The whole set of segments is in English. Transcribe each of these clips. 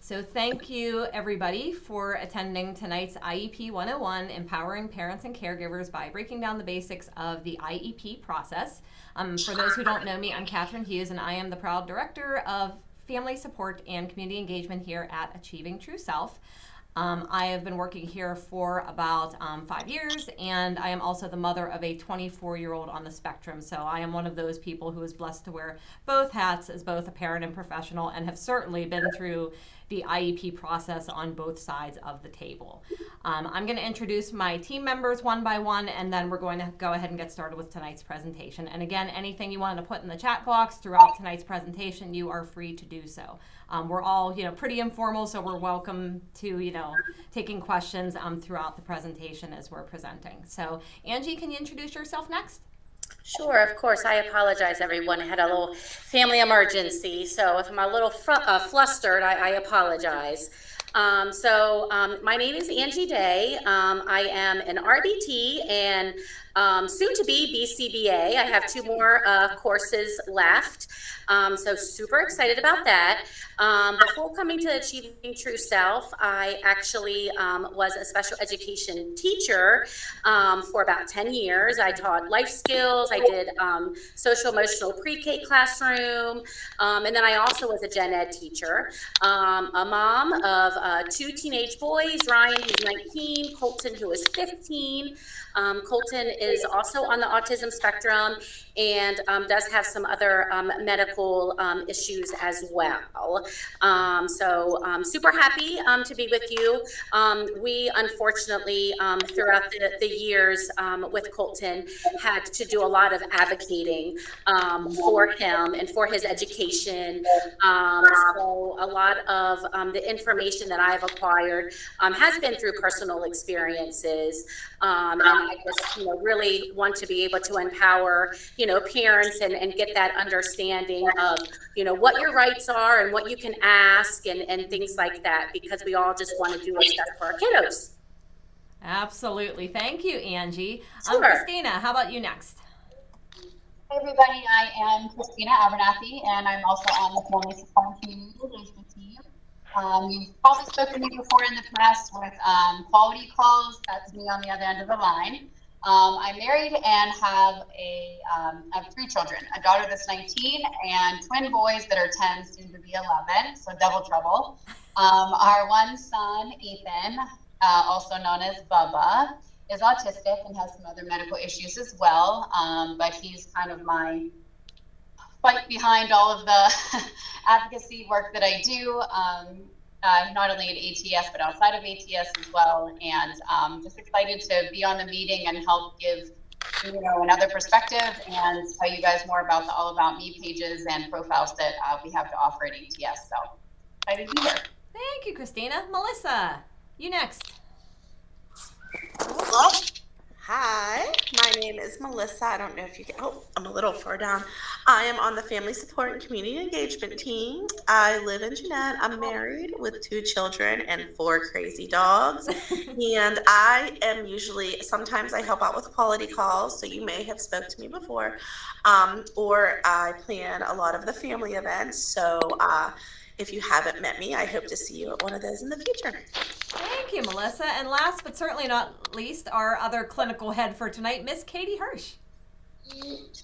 So thank you everybody for attending tonight's IEP 101, Empowering Parents and Caregivers by breaking down the basics of the IEP process. For those who don't know me, I'm Catherine Hughes and I am the proud director of family support and community engagement here at Achieving True Self. I have been working here for about 5 years, and I am also the mother of a 24-year-old on the spectrum. So I am one of those people who is blessed to wear both hats as both a parent and professional, and have certainly been through the IEP process on both sides of the table. I'm going to introduce my team members one by one, and then we're going to go ahead and get started with tonight's presentation. And again, anything you wanted to put in the chat box throughout tonight's presentation, you are free to do so. We're all, pretty informal, so we're welcome to, taking questions throughout the presentation as we're presenting. So, Angie, can you introduce yourself next? Sure, of course. I apologize, everyone. I had a little family emergency, so if I'm a little flustered, I apologize. My name is Angie Day. I am an RBT and soon to be BCBA. I have 2 more courses left. So super excited about that. Before coming to Achieving True Self, I actually was a special education teacher for about 10 years. I taught life skills. I did social emotional pre-K classroom. And then I also was a gen ed teacher. A mom of 2 teenage boys, Ryan, who's 19, Colton, who is 15. Colton is also on the autism spectrum and does have some other medical issues as well. Super happy to be with you. We unfortunately, throughout the years with Colton, had to do a lot of advocating for him and for his education. So a lot of the information that I've acquired has been through personal experiences. And I just, really want to be able to empower, parents and get that understanding of, what your rights are and what you can ask and things like that, because we all just want to do what's best for our kiddos. Absolutely. Thank you, Angie. Sure. Christina, how about you next? Hey everybody, I am Christina Abernathy, and I'm also on the Family Support and Community Engagement team. You've probably spoken to me before in the past with quality calls. That's me on the other end of the line. I'm married and have I have 3 children, a daughter that's 19 and twin boys that are 10, soon to be 11, so double trouble. Our one son, Ethan, also known as Bubba, is autistic and has some other medical issues as well, but he's kind of my fight behind all of the advocacy work that I do, not only at ATS, but outside of ATS as well. And just excited to be on the meeting and help give, another perspective and tell you guys more about the All About Me pages and profiles that we have to offer at ATS. So excited to be here. Thank you, Christina. Melissa, you next. Hello. Hi, my name is Melissa. I don't know if you can, I'm a little far down. I am on the Family Support and Community Engagement team. I live in Jeanette. I'm married with 2 children and 4 crazy dogs. And I am sometimes I help out with quality calls, so you may have spoke to me before, or I plan a lot of the family events. So if you haven't met me, I hope to see you at one of those in the future. Thank you, Melissa. And last but certainly not least, our other clinical head for tonight, Miss Katie Hirsch.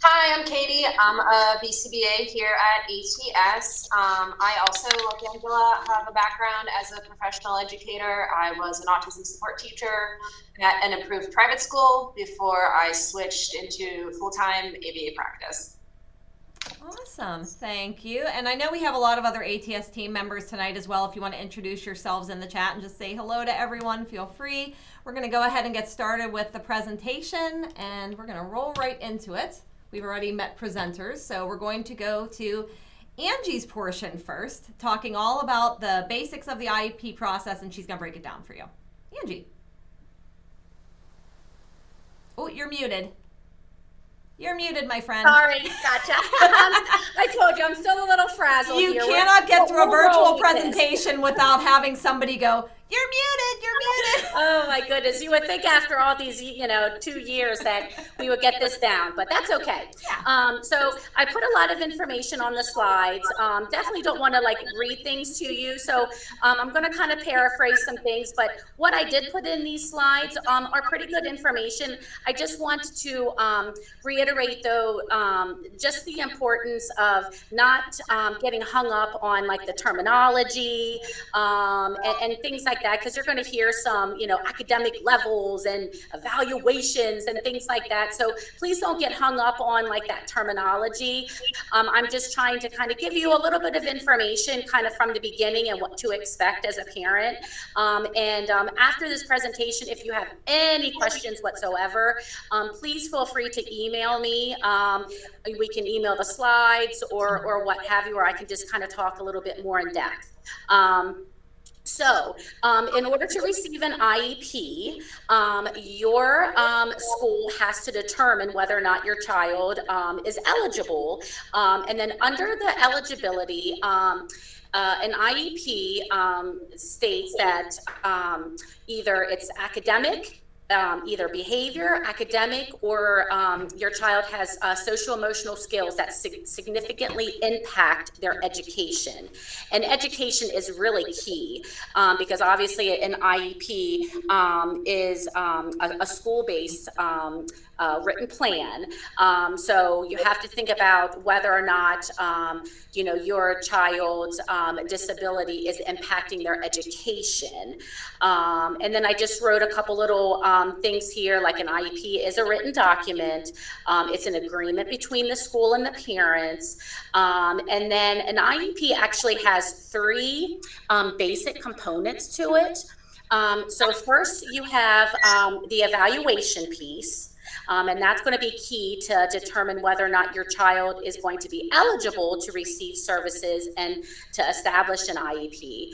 Hi, I'm Katie. I'm a BCBA here at ATS. I also, like Angela, have a background as a professional educator. I was an autism support teacher at an approved private school before I switched into full-time ABA practice. Awesome. Thank you. And I know we have a lot of other ATS team members tonight as well. If you want to introduce yourselves in the chat and just say hello to everyone, feel free. We're going to go ahead and get started with the presentation, and we're going to roll right into it. We've already met presenters, so we're going to go to Angie's portion first, talking all about the basics of the IEP process, and she's going to break it down for you. Angie. Oh, you're muted. You're muted, my friend. Sorry, gotcha. I told you, I'm still a little frazzled You here. cannot get through a virtual presentation without having somebody go, You're muted. You're muted. Oh my goodness, you would think after all these, 2 years that we would get this down, but that's okay. So I put a lot of information on the slides. Definitely don't want to like read things to you. So I'm going to kind of paraphrase some things, but what I did put in these slides are pretty good information. I just want to reiterate though, just the importance of not getting hung up on like the terminology and things like that, because you're going to hear some, academic levels and evaluations and things like that. So please don't get hung up on like that terminology. I'm just trying to kind of give you a little bit of information kind of from the beginning and what to expect as a parent. After this presentation, if you have any questions whatsoever, please feel free to email me. We can email the slides or what have you, or I can just kind of talk a little bit more in depth. So in order to receive an IEP, your school has to determine whether or not your child is eligible. And then under the eligibility, an IEP states that either it's academic, either behavior, academic, or your child has social emotional skills that significantly impact their education. And education is really key because obviously an IEP is a school-based written plan. So you have to think about whether or not your child's disability is impacting their education. And then I just wrote a couple little things here, like an IEP is a written document. It's an agreement between the school and the parents. And then an IEP actually has 3 basic components to it. So first you have the evaluation piece. And that's going to be key to determine whether or not your child is going to be eligible to receive services and to establish an IEP.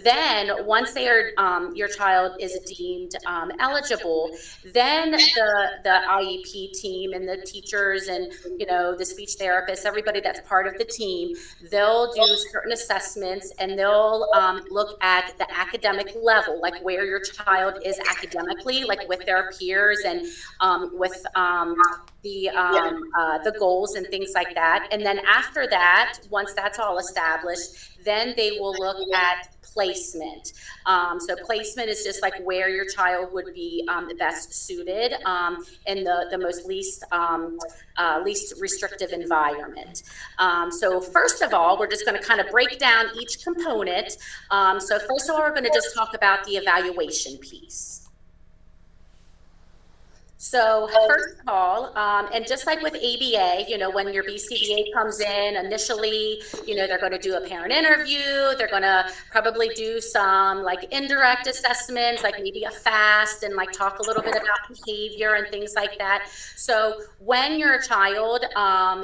Then once your child is deemed eligible, then the IEP team and the teachers and the speech therapists, everybody that's part of the team, they'll do certain assessments and they'll look at the academic level, like where your child is academically, like with their peers and with the goals and things like that. And then after that, once that's all established, then they will look at placement. So placement is just like where your child would be best suited in the most least restrictive environment. So first of all, we're just going to kind of break down each component. So first of all, we're going to just talk about the evaluation piece. So first of all, and just like with ABA, when your BCBA comes in initially, they're going to do a parent interview. They're going to probably do some like indirect assessments, like maybe a FAST and like talk a little bit about behavior and things like that. So when your child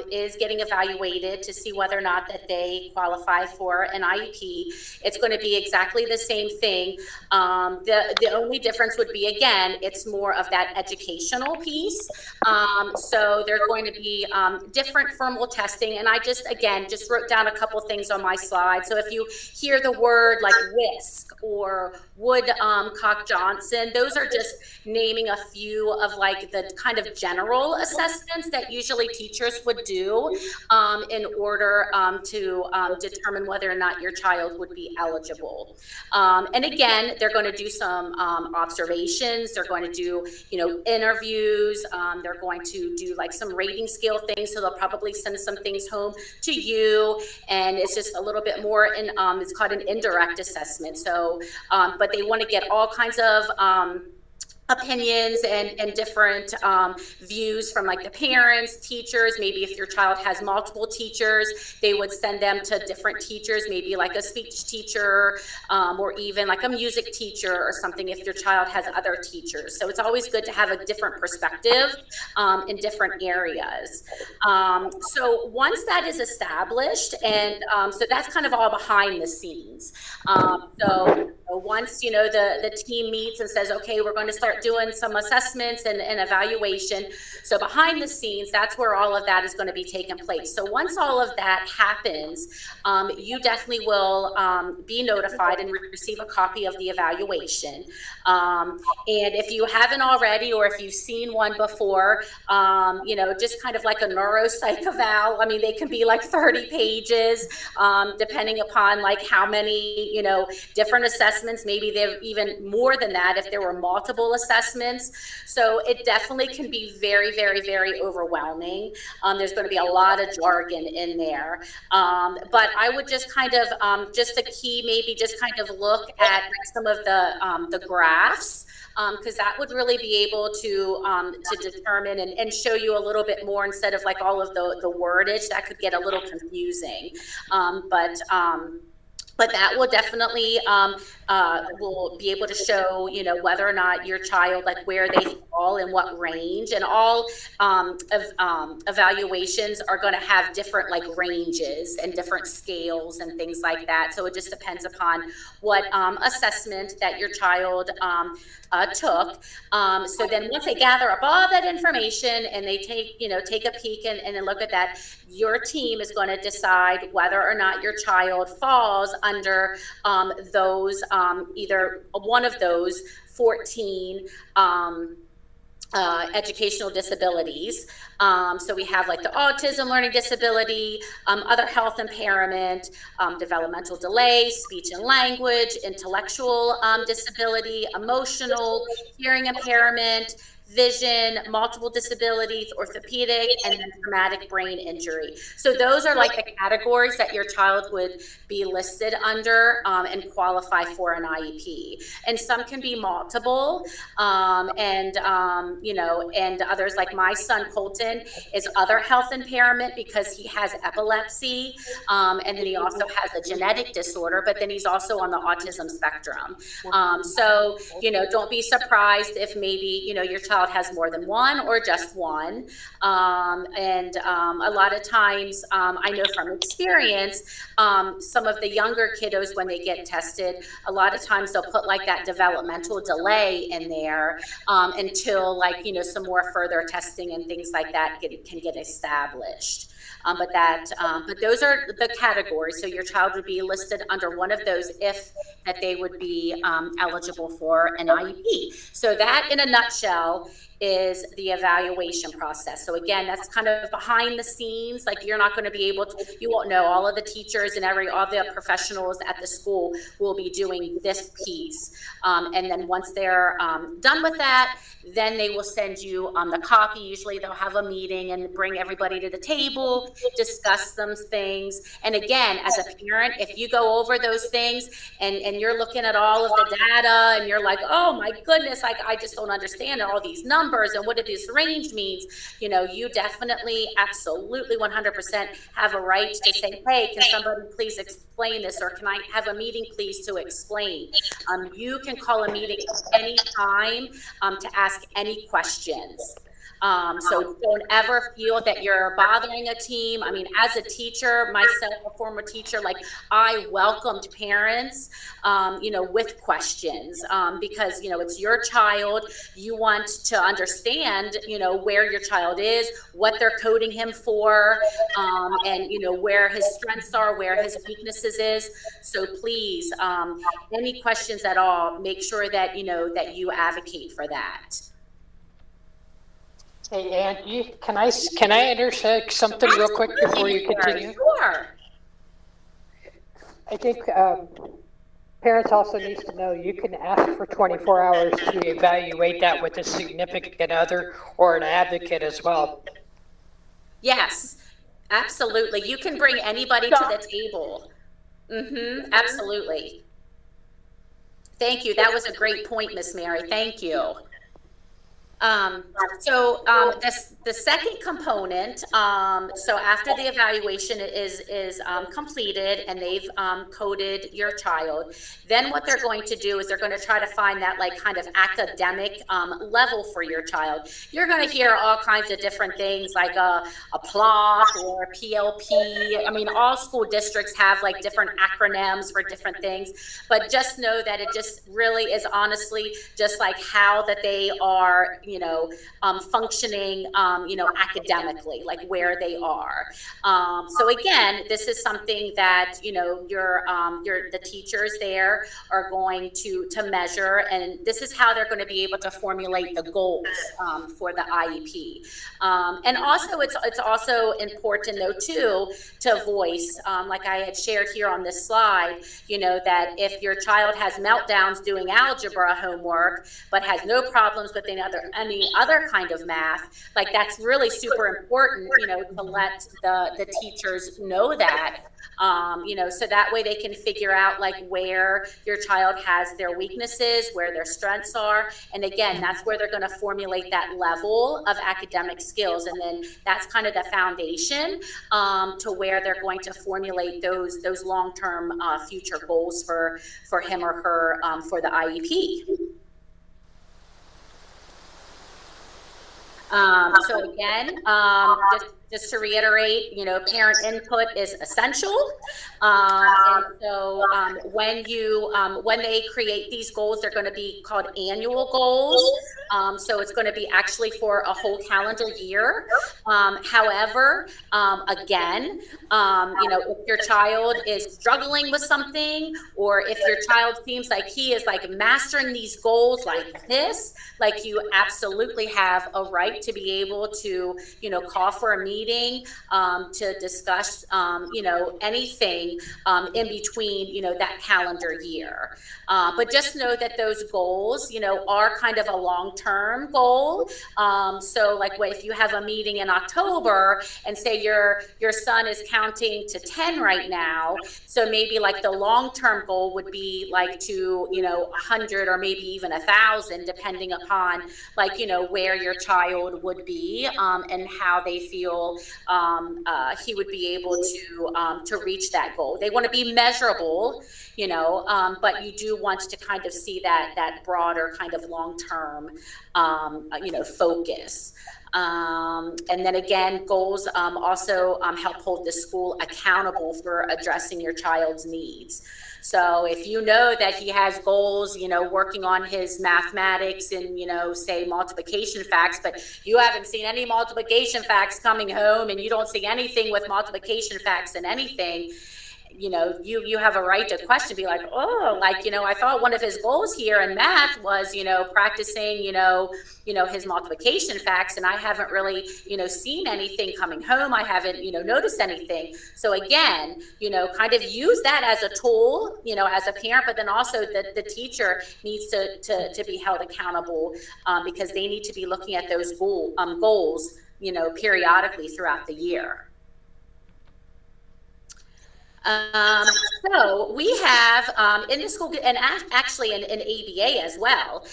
is getting evaluated to see whether or not that they qualify for an IEP, it's going to be exactly the same thing. The only difference would be, again, it's more of that educational piece. So there's going to be different formal testing. And I just wrote down a couple things on my slide. So if you hear the word like WISC or Woodcock-Johnson, those are just naming a few of like the kind of general assessments that usually teachers would do in order to determine whether or not your child would be eligible. And again, they're going to do some observations. They're going to do, interviews. They're going to do like some rating scale things. So they'll probably send some things home to you. And it's just a little bit more in, it's called an indirect assessment. So, but they want to get all kinds of opinions and different views from like the parents, teachers. Maybe if your child has multiple teachers, they would send them to different teachers, maybe like a speech teacher or even like a music teacher or something if your child has other teachers. So it's always good to have a different perspective in different areas. So once that is established, and so that's kind of all behind the scenes. So once, the team meets and says, okay, we're going to start doing some assessments and evaluation. So behind the scenes, that's where all of that is going to be taking place. So once all of that happens, you definitely will be notified and receive a copy of the evaluation. And if you haven't already, or if you've seen one before, just kind of like a neuropsych eval, I mean, they can be like 30 pages, depending upon like how many, different assessments. Maybe they're even more than that if there were multiple assessments. So it definitely can be very, very, very overwhelming. There's going to be a lot of jargon in there. But I would just kind of, just a key, maybe just kind of look at some of the graphs, because that would really be able to determine and show you a little bit more instead of like all of the wordage that could get a little confusing. But that will definitely will be able to show, whether or not your child, like where they fall in what range, and all evaluations are going to have different like ranges and different scales and things like that. So it just depends upon what assessment that your child took. So then once they gather up all that information and they take a peek and then look at that, your team is going to decide whether or not your child falls under those, either one of those 14 educational disabilities. So we have like the autism, learning disability, other health impairment, developmental delay, speech and language, intellectual disability, emotional, hearing impairment, vision, multiple disabilities, orthopedic, and then traumatic brain injury. So those are like the categories that your child would be listed under and qualify for an IEP. And some can be multiple, and others, like my son Colton, is other health impairment because he has epilepsy, and then he also has a genetic disorder, but then he's also on the autism spectrum. So don't be surprised if maybe your child has more than one or just one. And a lot of times, I know from experience, some of the younger kiddos, when they get tested, a lot of times they'll put like that developmental delay in there until like, some more further testing and things like that can get established. But those are the categories. So your child would be listed under one of those if that they would be eligible for an IEP. So that, in a nutshell, is the evaluation process. So again, that's kind of behind the scenes. Like you're not going to be able to, you won't know. All of the teachers and all the professionals at the school will be doing this piece. And then once they're done with that, then they will send you the copy. Usually they'll have a meeting and bring everybody to the table, discuss those things. And again, as a parent, if you go over those things and you're looking at all of the data and you're like, oh my goodness, I just don't understand all these numbers and what this range means, you definitely, absolutely 100% have a right to say, hey, can somebody please explain this? Or can I have a meeting please to explain? You can call a meeting any time to ask any questions. So don't ever feel that you're bothering a team. I mean, as a teacher, myself, a former teacher, like I welcomed parents, with questions, because, it's your child. You want to understand, where your child is, what they're coding him for, and, where his strengths are, where his weaknesses is. So please, any questions at all, make sure that, that you advocate for that. Hey, Angie, can I intersect something real quick before you continue? Sure. I think parents also need to know you can ask for 24 hours to evaluate that with a significant other or an advocate as well. Yes, absolutely. You can bring anybody to the table. Absolutely. Thank you. That was a great point, Miss Mary. Thank you. The second component, so after the evaluation is completed and they've coded your child, then what they're going to do is they're going to try to find that like kind of academic level for your child. You're going to hear all kinds of different things like a PLOP or a PLP. I mean, all school districts have like different acronyms for different things, but just know that it just really is honestly just like how that they are, functioning, academically, like where they are. So again, this is something that, the teachers there are going to measure, and this is how they're going to be able to formulate the goals for the IEP. And also, it's also important though too to voice, like I had shared here on this slide, that if your child has meltdowns doing algebra homework, but has no problems with any other kind of math, like that's really super important, to let the teachers know that, so that way they can figure out like where your child has their weaknesses, where their strengths are. And again, that's where they're going to formulate that level of academic skills. And then that's kind of the foundation to where they're going to formulate those long-term future goals for him or her for the IEP. So again, just to reiterate, parent input is essential. And so when they create these goals, they're going to be called annual goals. So it's going to be actually for a whole calendar year. However, again, if your child is struggling with something, or if your child seems like he is like mastering these goals like this, like you absolutely have a right to be able to, call for a meeting to discuss, anything in between, that calendar year. But just know that those goals, are kind of a long-term goal. So like if you have a meeting in October and say your son is counting to 10 right now, so maybe like the long-term goal would be like to, 100 or maybe even 1,000, depending upon like, where your child would be and how they feel he would be able to reach that goal. They want to be measurable, but you do want to kind of see that broader kind of long-term, focus. And then again, goals also help hold the school accountable for addressing your child's needs. So if you know that he has goals, working on his mathematics and, say multiplication facts, but you haven't seen any multiplication facts coming home and you don't see anything with multiplication facts and anything, you have a right to question, be like, oh, like, I thought one of his goals here in math was, practicing, his multiplication facts, and I haven't really, seen anything coming home. I haven't, noticed anything. So again, kind of use that as a tool, as a parent, but then also the teacher needs to be held accountable because they need to be looking at those goals, periodically throughout the year. So we have in the school, and actually in ABA as well.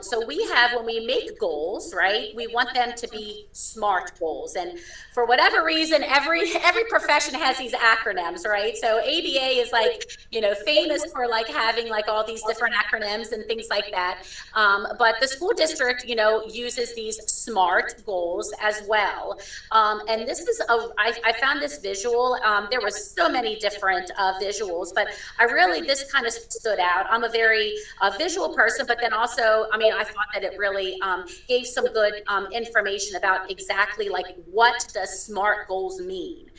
So we have, when we make goals, right, we want them to be SMART goals. And for whatever reason, every profession has these acronyms, right? So ABA is like, famous for like having like all these different acronyms and things like that. But the school district, uses these SMART goals as well. And this is, I found this visual. There was so many different visuals, but this kind of stood out. I'm a very visual person, but then also, I thought that it really gave some good information about exactly like what does SMART goals mean.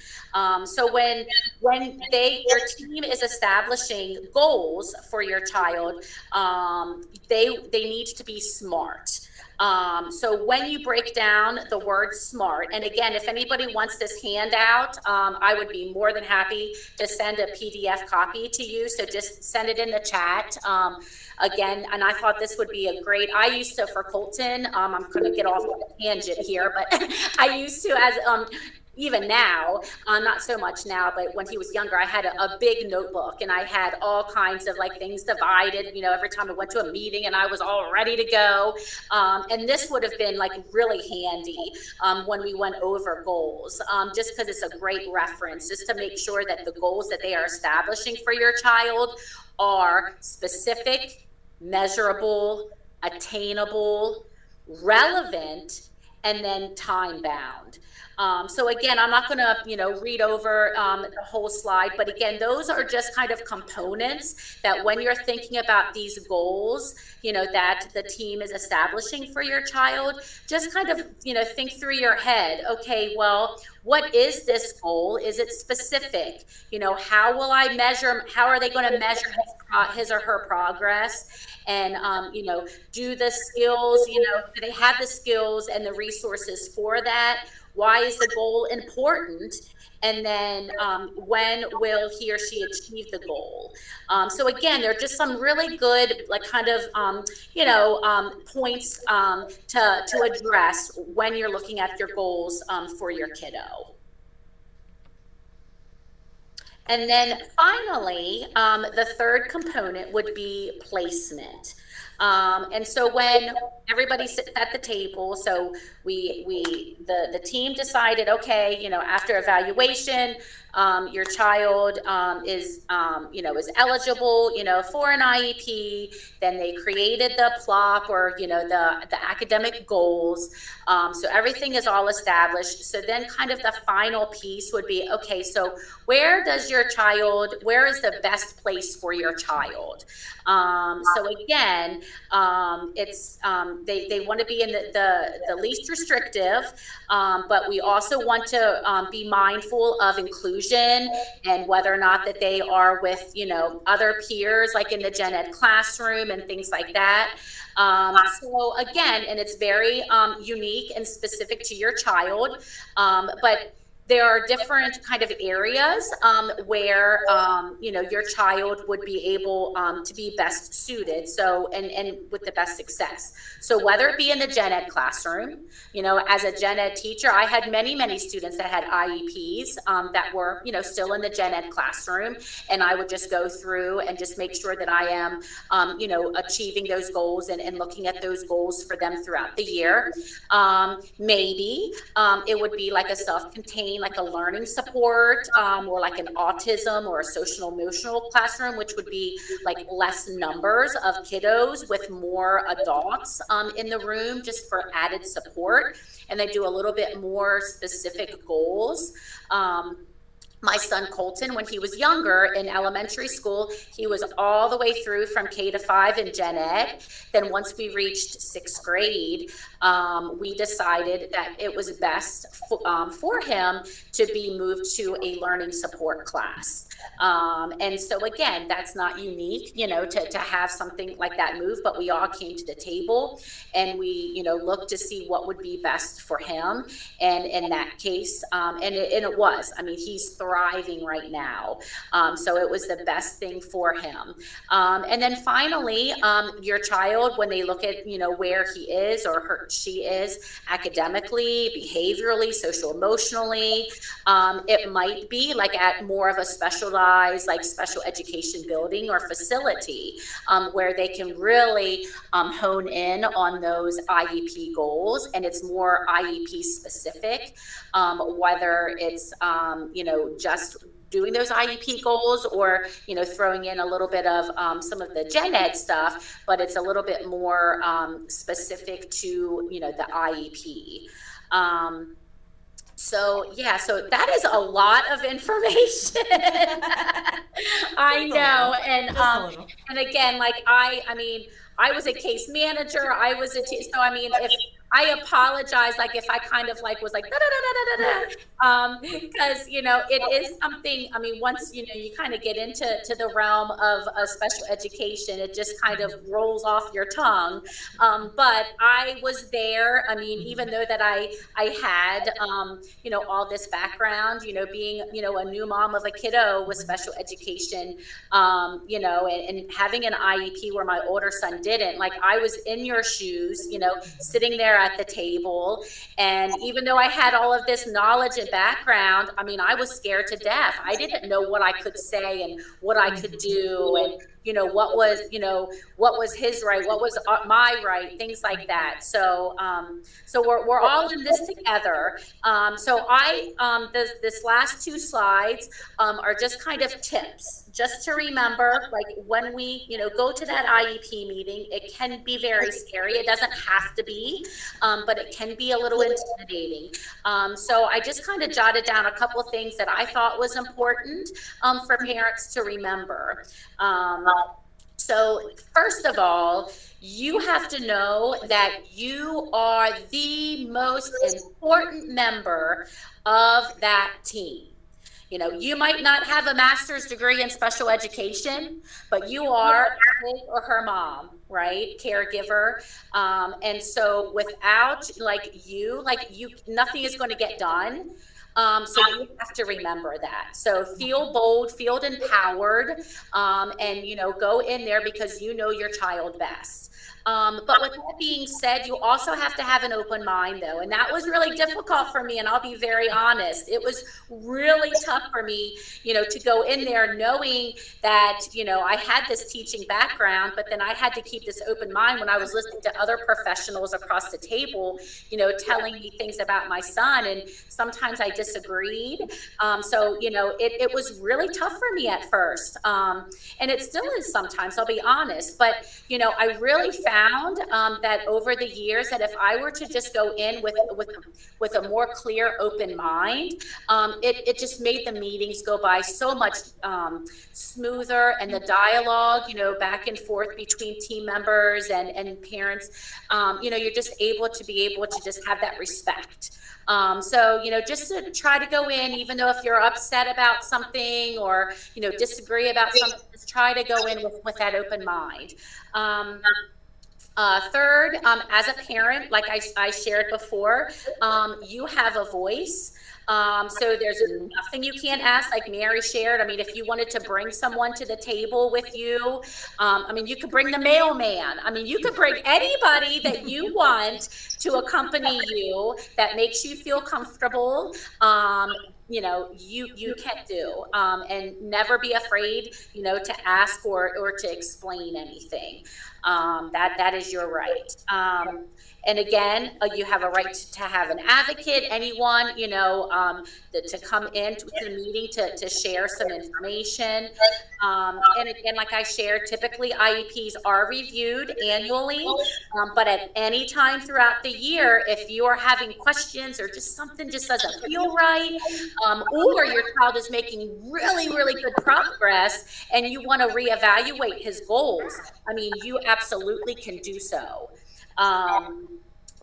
So when your team is establishing goals for your child, they need to be SMART. So when you break down the word SMART, and again, if anybody wants this handout, I would be more than happy to send a PDF copy to you. So just send it in the chat. Again, and I thought this would be a great, I used to, for Colton, I'm going to get off on a tangent here, but I used to, as even now, not so much now, but when he was younger, I had a big notebook, and I had all kinds of like things divided, you know, every time I went to a meeting and I was all ready to go. And this would have been like really handy when we went over goals, just because it's a great reference, just to make sure that the goals that they are establishing for your child are specific, measurable, attainable, relevant, and then time bound. So again, I'm not going to, you know, read over the whole slide, but again, those are just kind of components that when you're thinking about these goals, you know, that the team is establishing for your child, just kind of, you know, think through your head, okay, well, what is this goal? Is it specific? You know, how will I measure, how are they going to measure his or her progress? And, you know, do the skills, you know, do they have the skills and the resources for that? Why is the goal important? And then when will he or she achieve the goal? So again, there are just some really good, like kind of, you know, points to address when you're looking at your goals for your kiddo. And then finally, the third component would be placement. And so when everybody sits at the table, so the team decided, okay, you know, after evaluation, your child is you know, is eligible, you know, for an IEP. Then they created the PLOP, or you know, the academic goals. So everything is all established. So then kind of the final piece would be, okay, so where is the best place for your child? So again, it's they want to be in the least restrictive, but we also want to be mindful of inclusion and whether or not that they are with, you know, other peers, like in the gen ed classroom and things like that. So again, and it's very unique and specific to your child, but there are different kind of areas where you know, your child would be able to be best suited, so and with the best success. So whether it be in the gen ed classroom, you know, as a gen ed teacher, I had many students that had IEPs that were, you know, still in the gen ed classroom, and I would just go through and just make sure that I am you know, achieving those goals and looking at those goals for them throughout the year. Maybe it would be like a self-contained, like a learning support, or like an autism or a social emotional classroom, which would be like less numbers of kiddos with more adults in the room, just for added support. And they do a little bit more specific goals. My son Colton, when he was younger in elementary school, he was all the way through from K to 5 in gen ed. Then once we reached 6th grade, we decided that it was best for him to be moved to a learning support class. And so again, that's not unique, you know, to have something like that move, but we all came to the table and we, you know, looked to see what would be best for him. And in that case, and it was, I mean, he's thriving right now. So it was the best thing for him. And then finally, your child, when they look at, you know, where he is or she is academically, behaviorally, social emotionally, it might be like at more of a specialized, like special education building or facility, where they can really hone in on those IEP goals, and it's more IEP specific, whether it's you know, just doing those IEP goals, or, you know, throwing in a little bit of some of the gen ed stuff, but it's a little bit more specific to, you know, the IEP. So yeah, so that is a lot of information. I know, and again, like I mean, I was a case manager. I was so I mean, if I apologize, like if I kind of like was like because you know, it is something. I mean, once you know, you kind of get into the realm of special education, it just kind of rolls off your tongue. But I was there. I mean, even though that I had you know, all this background, you know, being, you know, a new mom of a kiddo with special education, you know, and having an IEP where my older son didn't, like I was in your shoes, you know, sitting there there at the table. And even though I had all of this knowledge and background, I mean, I was scared to death. I didn't know what I could say and what I could do, and what was his right, what was my right, things like that. So we're all in this together. So this last two slides are just kind of tips, just to remember, like when we go to that IEP meeting, it can be very scary. It doesn't have to be, but it can be a little intimidating. So I just kind of jotted down a couple of things that I thought was important for parents to remember. So first of all, you have to know that you are the most important member of that team. You might not have a master's degree in special education, but you are his or her mom, right? Caregiver. And so without you, nothing is going to get done. So you have to remember that. So feel bold, feel empowered, and go in there because you know your child best. But with that being said, you also have to have an open mind, though. And that was really difficult for me. And I'll be very honest. It was really tough for me, to go in there knowing that, I had this teaching background, but then I had to keep this open mind when I was listening to other professionals across the table, telling me things about my son. And sometimes I disagreed. So it was really tough for me at first. And it still is sometimes, I'll be honest. But, I really found that over the years that if I were to just go in with a more clear, open mind, it just made the meetings go by so much smoother, and the dialogue, back and forth between team members and parents, you're just able to just have that respect. So, just to try to go in, even though if you're upset about something or, disagree about something, just try to go in with that open mind. Third, as a parent, like I shared before, you have a voice. So there's nothing you can't ask, like Mary shared. I mean, if you wanted to bring someone to the table with you, you could bring the mailman. you could bring anybody that you want to accompany you that makes you feel comfortable. You can do, and never be afraid, to ask or to explain anything. That is your right. And again, you have a right to have an advocate, anyone, to come into the meeting to share some information. And again, like I shared, typically IEPs are reviewed annually, but at any time throughout the year, if you are having questions or just something just doesn't feel right, or your child is making really, really good progress and you want to reevaluate his goals, you absolutely can do so.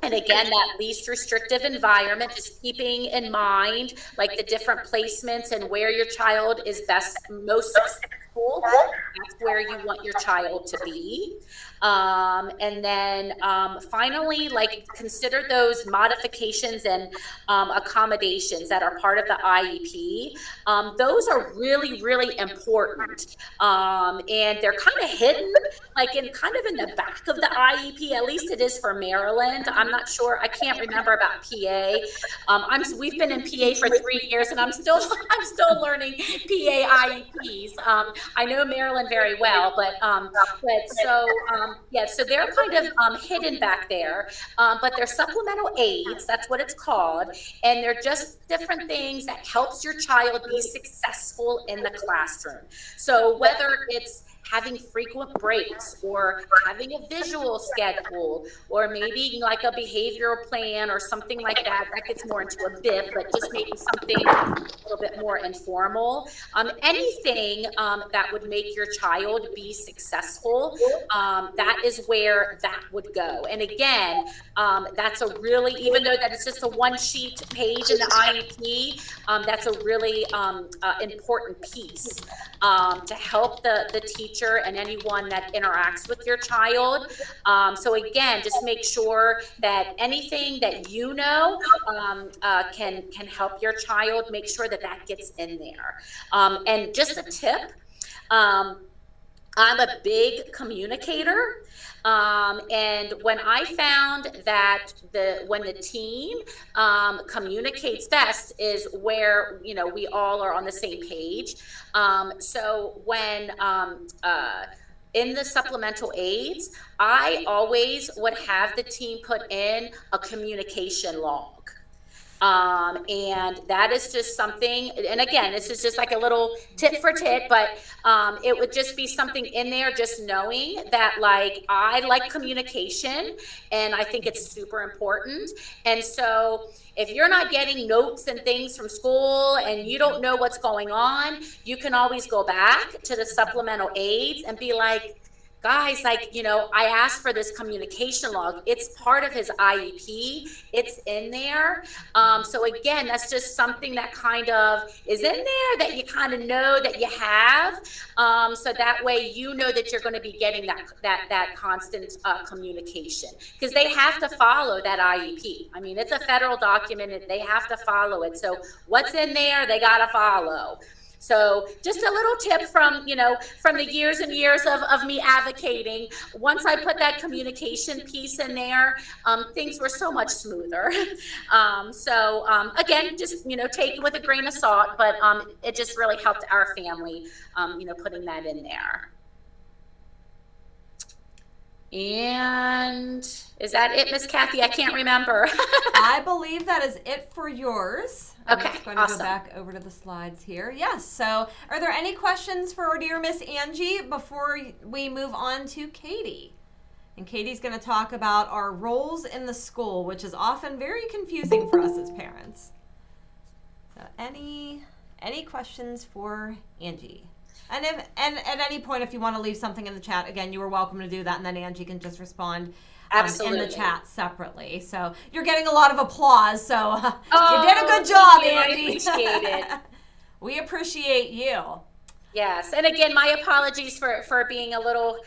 And again, that least restrictive environment, just keeping in mind like the different placements and where your child is most successful. That's where you want your child to be. And then finally, consider those modifications and accommodations that are part of the IEP. Those are really, really important. And they're kind of hidden, in the back of the IEP. At least it is for Maryland. I'm not sure. I can't remember about PA. We've been in PA for 3 years, and I'm still learning PA IEPs. I know Maryland very well, so they're kind of hidden back there, but they're supplemental aids. That's what it's called, and they're just different things that helps your child be successful in the classroom. So whether it's having frequent breaks or having a visual schedule or maybe like a behavioral plan or something like that gets more into a bit, but just maybe something a little bit more informal. Anything that would make your child be successful, that is where that would go. And again, that's a really, even though that it's just a one sheet page in the IEP, that's a really important piece to help the teacher and anyone that interacts with your child. So again, just make sure that anything that can help your child, make sure that gets in there. And just a tip, I'm a big communicator. And when I found that when the team communicates best is where, we all are on the same page. So when in the supplemental aids, I always would have the team put in a communication log. And that is just something, and again, this is just like a little tit for tit, but it would just be something in there, just knowing that like I like communication and I think it's super important. And so if you're not getting notes and things from school and you don't know what's going on, you can always go back to the supplemental aids and be like, guys, like, I asked for this communication log. It's part of his IEP. It's in there. So again, that's just something that kind of is in there that you kind of know that you have. So that way, you know that you're going to be getting that constant communication, because they have to follow that IEP. I mean, it's a federal document and they have to follow it. So what's in there, they got to follow. So just a little tip from, from the years and years of me advocating. Once I put that communication piece in there, things were so much smoother. Again, just, take it with a grain of salt, but it just really helped our family, putting that in there. And is that it, Miss Kathy? I can't remember. I believe that is it for yours. Okay, I'm just going to awesome. go back over to the slides here. Yes, so are there any questions for our dear Miss Angie before we move on to Katie? And Katie's going to talk about our roles in the school, which is often very confusing for us as parents. So any questions for Angie? And at any point, if you want to leave something in the chat, again, you are welcome to do that, and then Angie can just respond in the chat separately. So you're getting a lot of applause, so you did a good job, Angie. I appreciate it. We appreciate you. Yes, and again, my apologies for being a little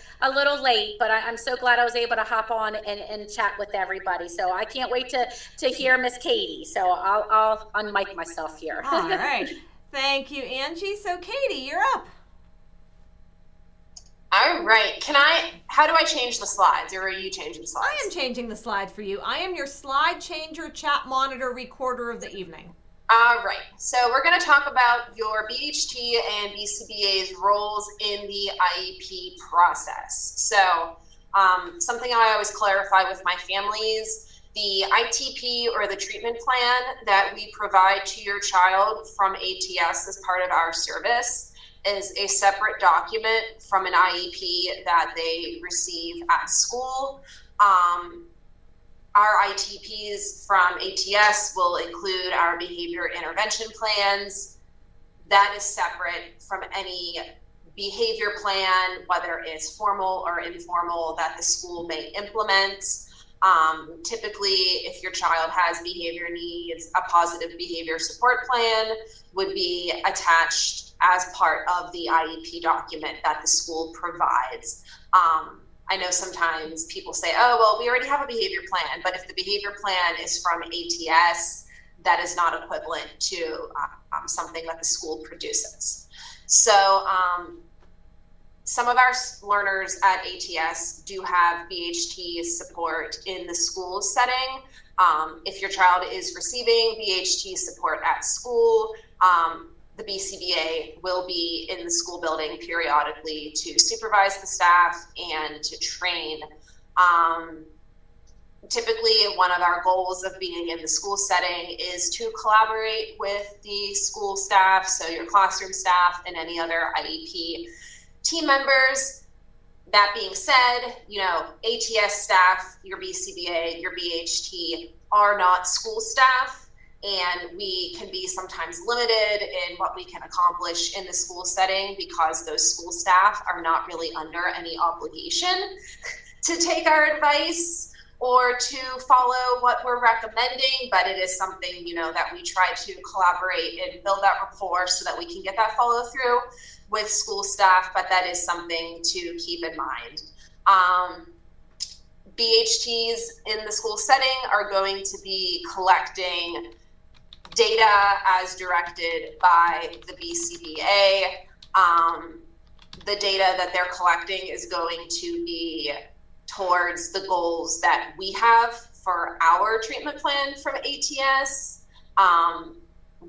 late, but I'm so glad I was able to hop on and chat with everybody. So I can't wait to hear Miss Katie. So I'll unmic myself here. All right. Thank you, Angie. So Katie, you're up. All right. How do I change the slides, or are you changing slides? I am changing the slides for you. I am your slide changer, chat monitor, recorder of the evening. All right. So we're going to talk about your BHT and BCBA's roles in the IEP process. So something I always clarify with my families, the ITP or the treatment plan that we provide to your child from ATS as part of our service is a separate document from an IEP that they receive at school. Our ITPs from ATS will include our behavior intervention plans. That is separate from any behavior plan, whether it's formal or informal, that the school may implement. Typically, if your child has behavior needs, a positive behavior support plan would be attached as part of the IEP document that the school provides. I know sometimes people say, oh, well, we already have a behavior plan, but if the behavior plan is from ATS, that is not equivalent to something that the school produces. So some of our learners at ATS do have BHT support in the school setting. If your child is receiving BHT support at school, the BCBA will be in the school building periodically to supervise the staff and to train. Typically, one of our goals of being in the school setting is to collaborate with the school staff, so your classroom staff and any other IEP team members. That being said, ATS staff, your BCBA, your BHT are not school staff. And we can be sometimes limited in what we can accomplish in the school setting because those school staff are not really under any obligation to take our advice or to follow what we're recommending, but it is something, that we try to collaborate and build that rapport so that we can get that follow through with school staff, but that is something to keep in mind. BHTs in the school setting are going to be collecting data as directed by the BCBA. the data that they're collecting is going to be towards the goals that we have for our treatment plan from ATS.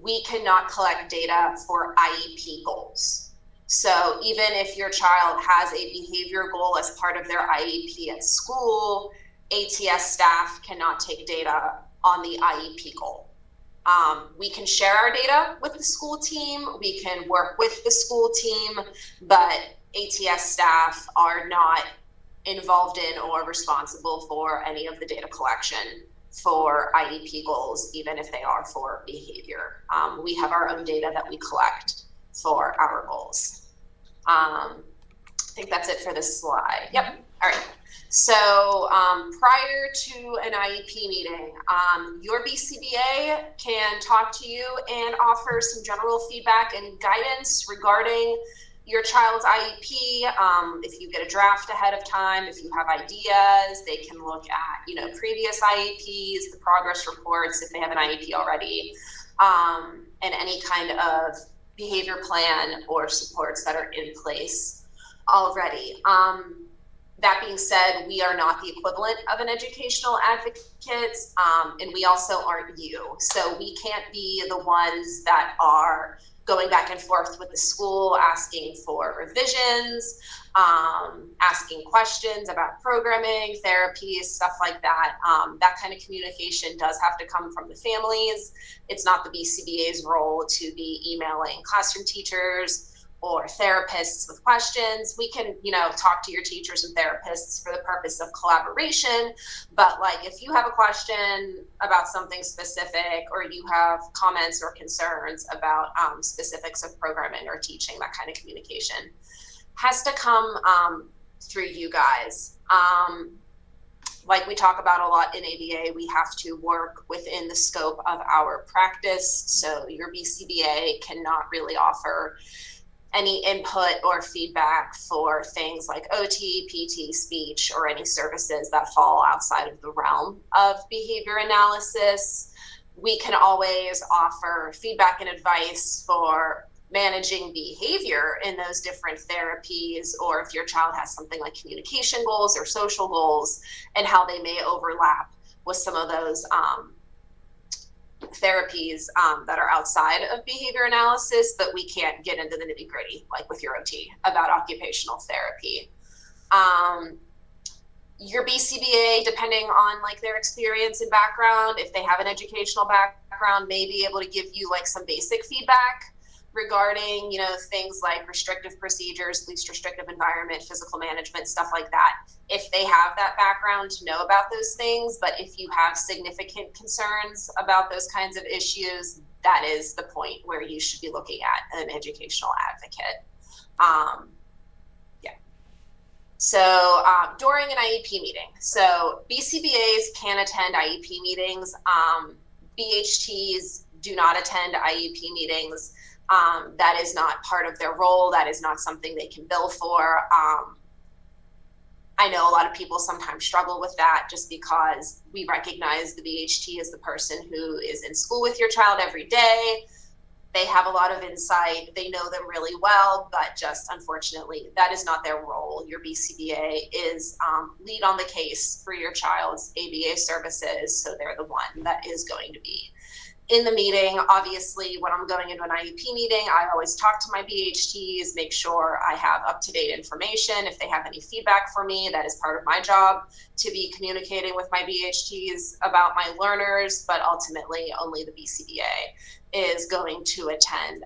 We cannot collect data for IEP goals. So even if your child has a behavior goal as part of their IEP at school, ATS staff cannot take data on the IEP goal. We can share our data with the school team, we can work with the school team, but ATS staff are not involved in or responsible for any of the data collection for IEP goals, even if they are for behavior. We have our own data that we collect for our goals. I think that's it for this slide. Yep, all right. So prior to an IEP meeting, your BCBA can talk to you and offer some general feedback and guidance regarding your child's IEP. If you get a draft ahead of time, if you have ideas, they can look at, previous IEPs, the progress reports, if they have an IEP already, and any kind of behavior plan or supports that are in place already. That being said, we are not the equivalent of an educational advocate, and we also aren't you. So we can't be the ones that are going back and forth with the school, asking for revisions, asking questions about programming, therapies, stuff like that. That kind of communication does have to come from the families. It's not the BCBA's role to be emailing classroom teachers or therapists with questions. We can, talk to your teachers and therapists for the purpose of collaboration. But if you have a question about something specific, or you have comments or concerns about specifics of programming or teaching, that kind of communication has to come through you guys. Like we talk about a lot in ABA, we have to work within the scope of our practice. So your BCBA cannot really offer any input or feedback for things like OT, PT, speech, or any services that fall outside of the realm of behavior analysis. We can always offer feedback and advice for managing behavior in those different therapies, or if your child has something like communication goals or social goals, and how they may overlap with some of those therapies that are outside of behavior analysis, but we can't get into the nitty gritty like with your OT about occupational therapy. Your BCBA, depending on their experience and background, if they have an educational background, may be able to give you some basic feedback regarding, things like restrictive procedures, least restrictive environment, physical management, stuff like that. If they have that background to know about those things, but if you have significant concerns about those kinds of issues, that is the point where you should be looking at an educational advocate. So during an IEP meeting, so BCBAs can attend IEP meetings. BHTs do not attend IEP meetings. That is not part of their role. That is not something they can bill for. I know a lot of people sometimes struggle with that just because we recognize the BHT as the person who is in school with your child every day. They have a lot of insight. They know them really well, but just unfortunately, that is not their role. Your BCBA is lead on the case for your child's ABA services, so they're the one that is going to be in the meeting. Obviously, when I'm going into an IEP meeting, I always talk to my BHTs, make sure I have up-to-date information. If they have any feedback for me, that is part of my job to be communicating with my BHTs about my learners, but ultimately only the BCBA is going to attend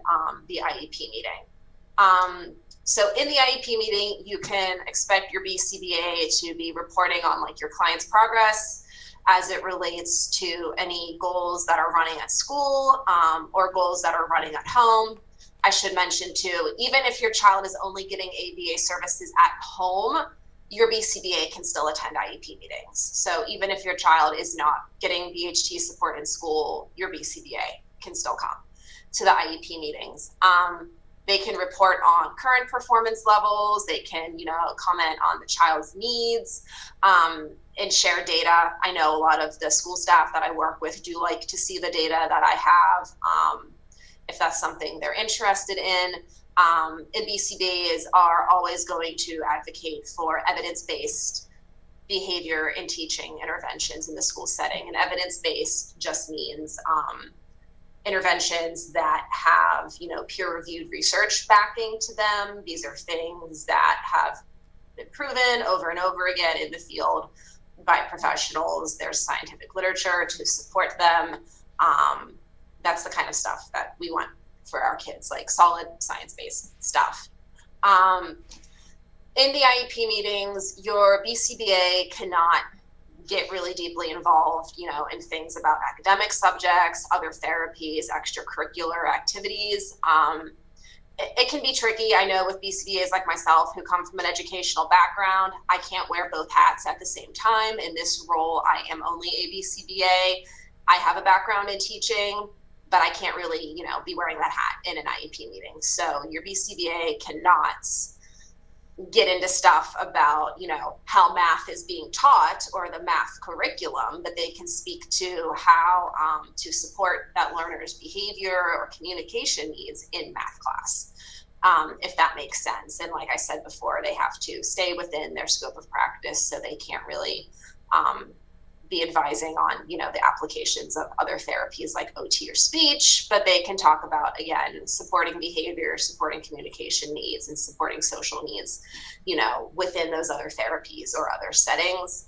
the IEP meeting. So in the IEP meeting, you can expect your BCBA to be reporting on your client's progress as it relates to any goals that are running at school or goals that are running at home. I should mention too, even if your child is only getting ABA services at home, your BCBA can still attend IEP meetings. So even if your child is not getting BHT support in school, your BCBA can still come to the IEP meetings. They can report on current performance levels. They can, comment on the child's needs and share data. I know a lot of the school staff that I work with do like to see the data that I have if that's something they're interested in. And BCBAs are always going to advocate for evidence-based behavior and teaching interventions in the school setting. And evidence-based just means interventions that have, peer-reviewed research backing to them. These are things that have been proven over and over again in the field by professionals. There's scientific literature to support them. That's the kind of stuff that we want for our kids, like solid science-based stuff. In the IEP meetings, your BCBA cannot get really deeply involved, in things about academic subjects, other therapies, extracurricular activities. It can be tricky. I know with BCBAs like myself who come from an educational background, I can't wear both hats at the same time. In this role, I am only a BCBA. I have a background in teaching, but I can't really, be wearing that hat in an IEP meeting. So your BCBA cannot get into stuff about, how math is being taught or the math curriculum, but they can speak to how to support that learner's behavior or communication needs in math class, if that makes sense. And like I said before, they have to stay within their scope of practice, so they can't really be advising on, the applications of other therapies like OT or speech, but they can talk about, again, supporting behavior, supporting communication needs, and supporting social needs, within those other therapies or other settings.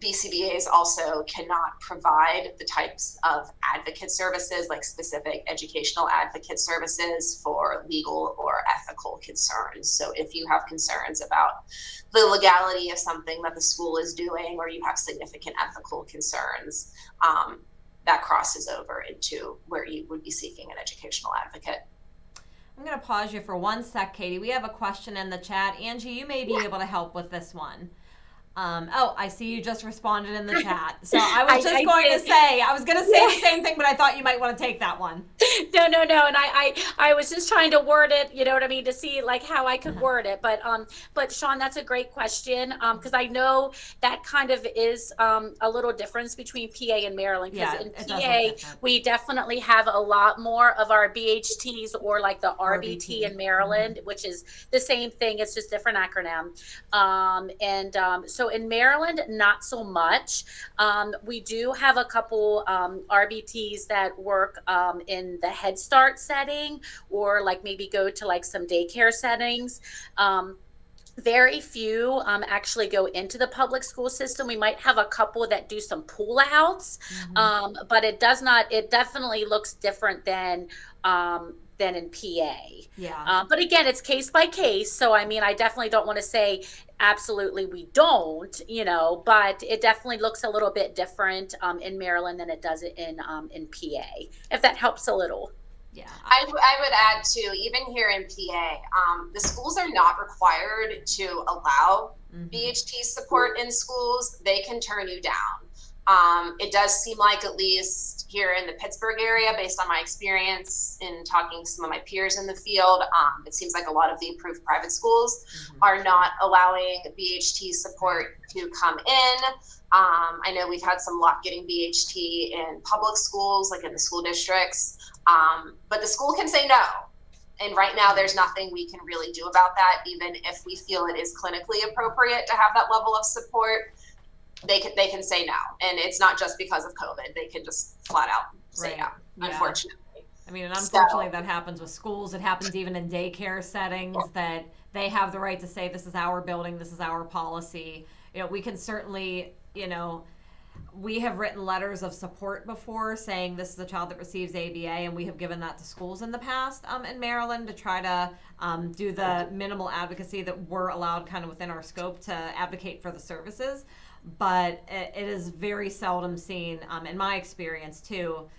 BCBAs also cannot provide the types of advocate services, like specific educational advocate services for legal or ethical concerns. So if you have concerns about the legality of something that the school is doing, or you have significant ethical concerns, that crosses over into where you would be seeking an educational advocate. I'm going to pause you for 1 sec, Katie. We have a question in the chat. Angie, you may be able to help with this one. I see you just responded in the chat. So I was just going to say the same thing, but I thought you might want to take that one. No. And I was just trying to word it, to see like how I could word it. But Sean, that's a great question. Because I know that kind of is a little difference between PA and Maryland. Because in PA, we definitely have a lot more of our BHTs or like the RBT in Maryland, which is the same thing. It's just different acronym. So in Maryland, not so much. We do have a couple RBTs that work in the Head Start setting, or like maybe go to like some daycare settings. Very few actually go into the public school system. We might have a couple that do some pull outs, but it definitely looks different than in PA. Yeah. But again, it's case by case. So, I mean, I definitely don't want to say absolutely we don't, but it definitely looks a little bit different in Maryland than it does in PA, if that helps a little. Yeah. I would add too, even here in PA, the schools are not required to allow BHT support in schools. They can turn you down. It does seem like, at least here in the Pittsburgh area, based on my experience in talking to some of my peers in the field, it seems like a lot of the approved private schools are not allowing BHT support to come in. I know we've had some luck getting BHT in public schools, like in the school districts, but the school can say no. And right now, there's nothing we can really do about that, even if we feel it is clinically appropriate to have that level of support. They can say no, and it's not just because of COVID. They can just flat out say no, unfortunately. I mean, and unfortunately that happens with schools. It happens even in daycare settings, that they have the right to say, this is our building, this is our policy. We can certainly, we have written letters of support before saying this is a child that receives ABA, and we have given that to schools in the past in Maryland to try to do the minimal advocacy that we're allowed kind of within our scope to advocate for the services. But it is very seldom seen, in my experience too,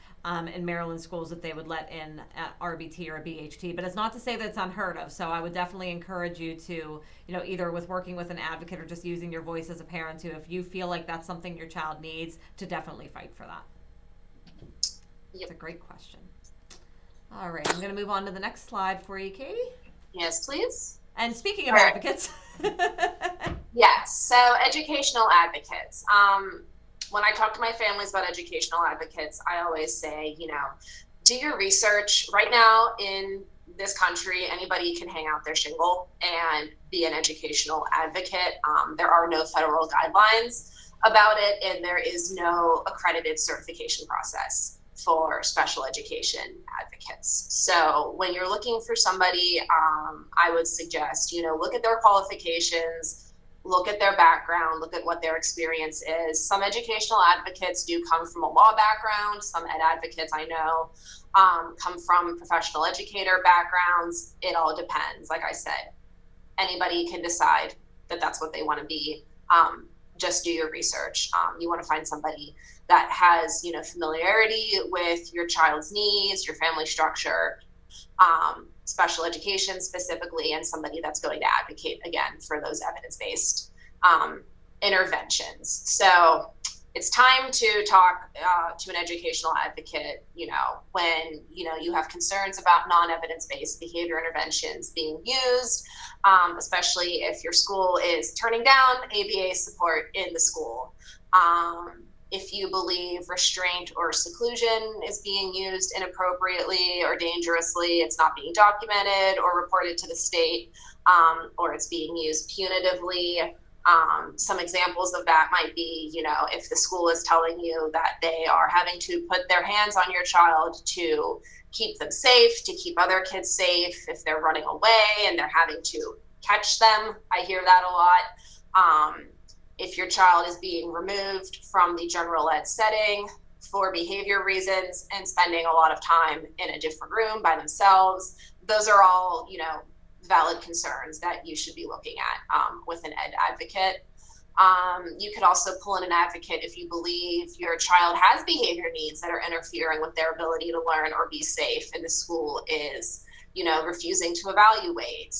in Maryland schools, that they would let in RBT or BHT. But it's not to say that it's unheard of. So I would definitely encourage you to, either with working with an advocate or just using your voice as a parent too, if you feel like that's something your child needs, to definitely fight for that. It's a great question. All right, I'm going to move on to the next slide for you, Katie. Yes, please. And speaking of advocates. Yes, so educational advocates. When I talk to my families about educational advocates, I always say, do your research. Right now in this country, anybody can hang out their shingle and be an educational advocate. There are no federal guidelines about it, and there is no accredited certification process for special education advocates. So when you're looking for somebody, I would suggest, look at their qualifications, look at their background, look at what their experience is. Some educational advocates do come from a law background. Some ed advocates I know come from professional educator backgrounds. It all depends. Like I said, anybody can decide that that's what they want to be. Just do your research. You want to find somebody that has, familiarity with your child's needs, your family structure, special education specifically, and somebody that's going to advocate again for those evidence-based interventions. So it's time to talk to an educational advocate, when, you have concerns about non-evidence-based behavior interventions being used, especially if your school is turning down ABA support in the school. If you believe restraint or seclusion is being used inappropriately or dangerously, it's not being documented or reported to the state, or it's being used punitively. Some examples of that might be, if the school is telling you that they are having to put their hands on your child to keep them safe, to keep other kids safe, if they're running away and they're having to catch them. I hear that a lot. If your child is being removed from the general ed setting for behavior reasons and spending a lot of time in a different room by themselves, those are all, valid concerns that you should be looking at with an ed advocate. You could also pull in an advocate if you believe your child has behavior needs that are interfering with their ability to learn or be safe, and the school is, refusing to evaluate.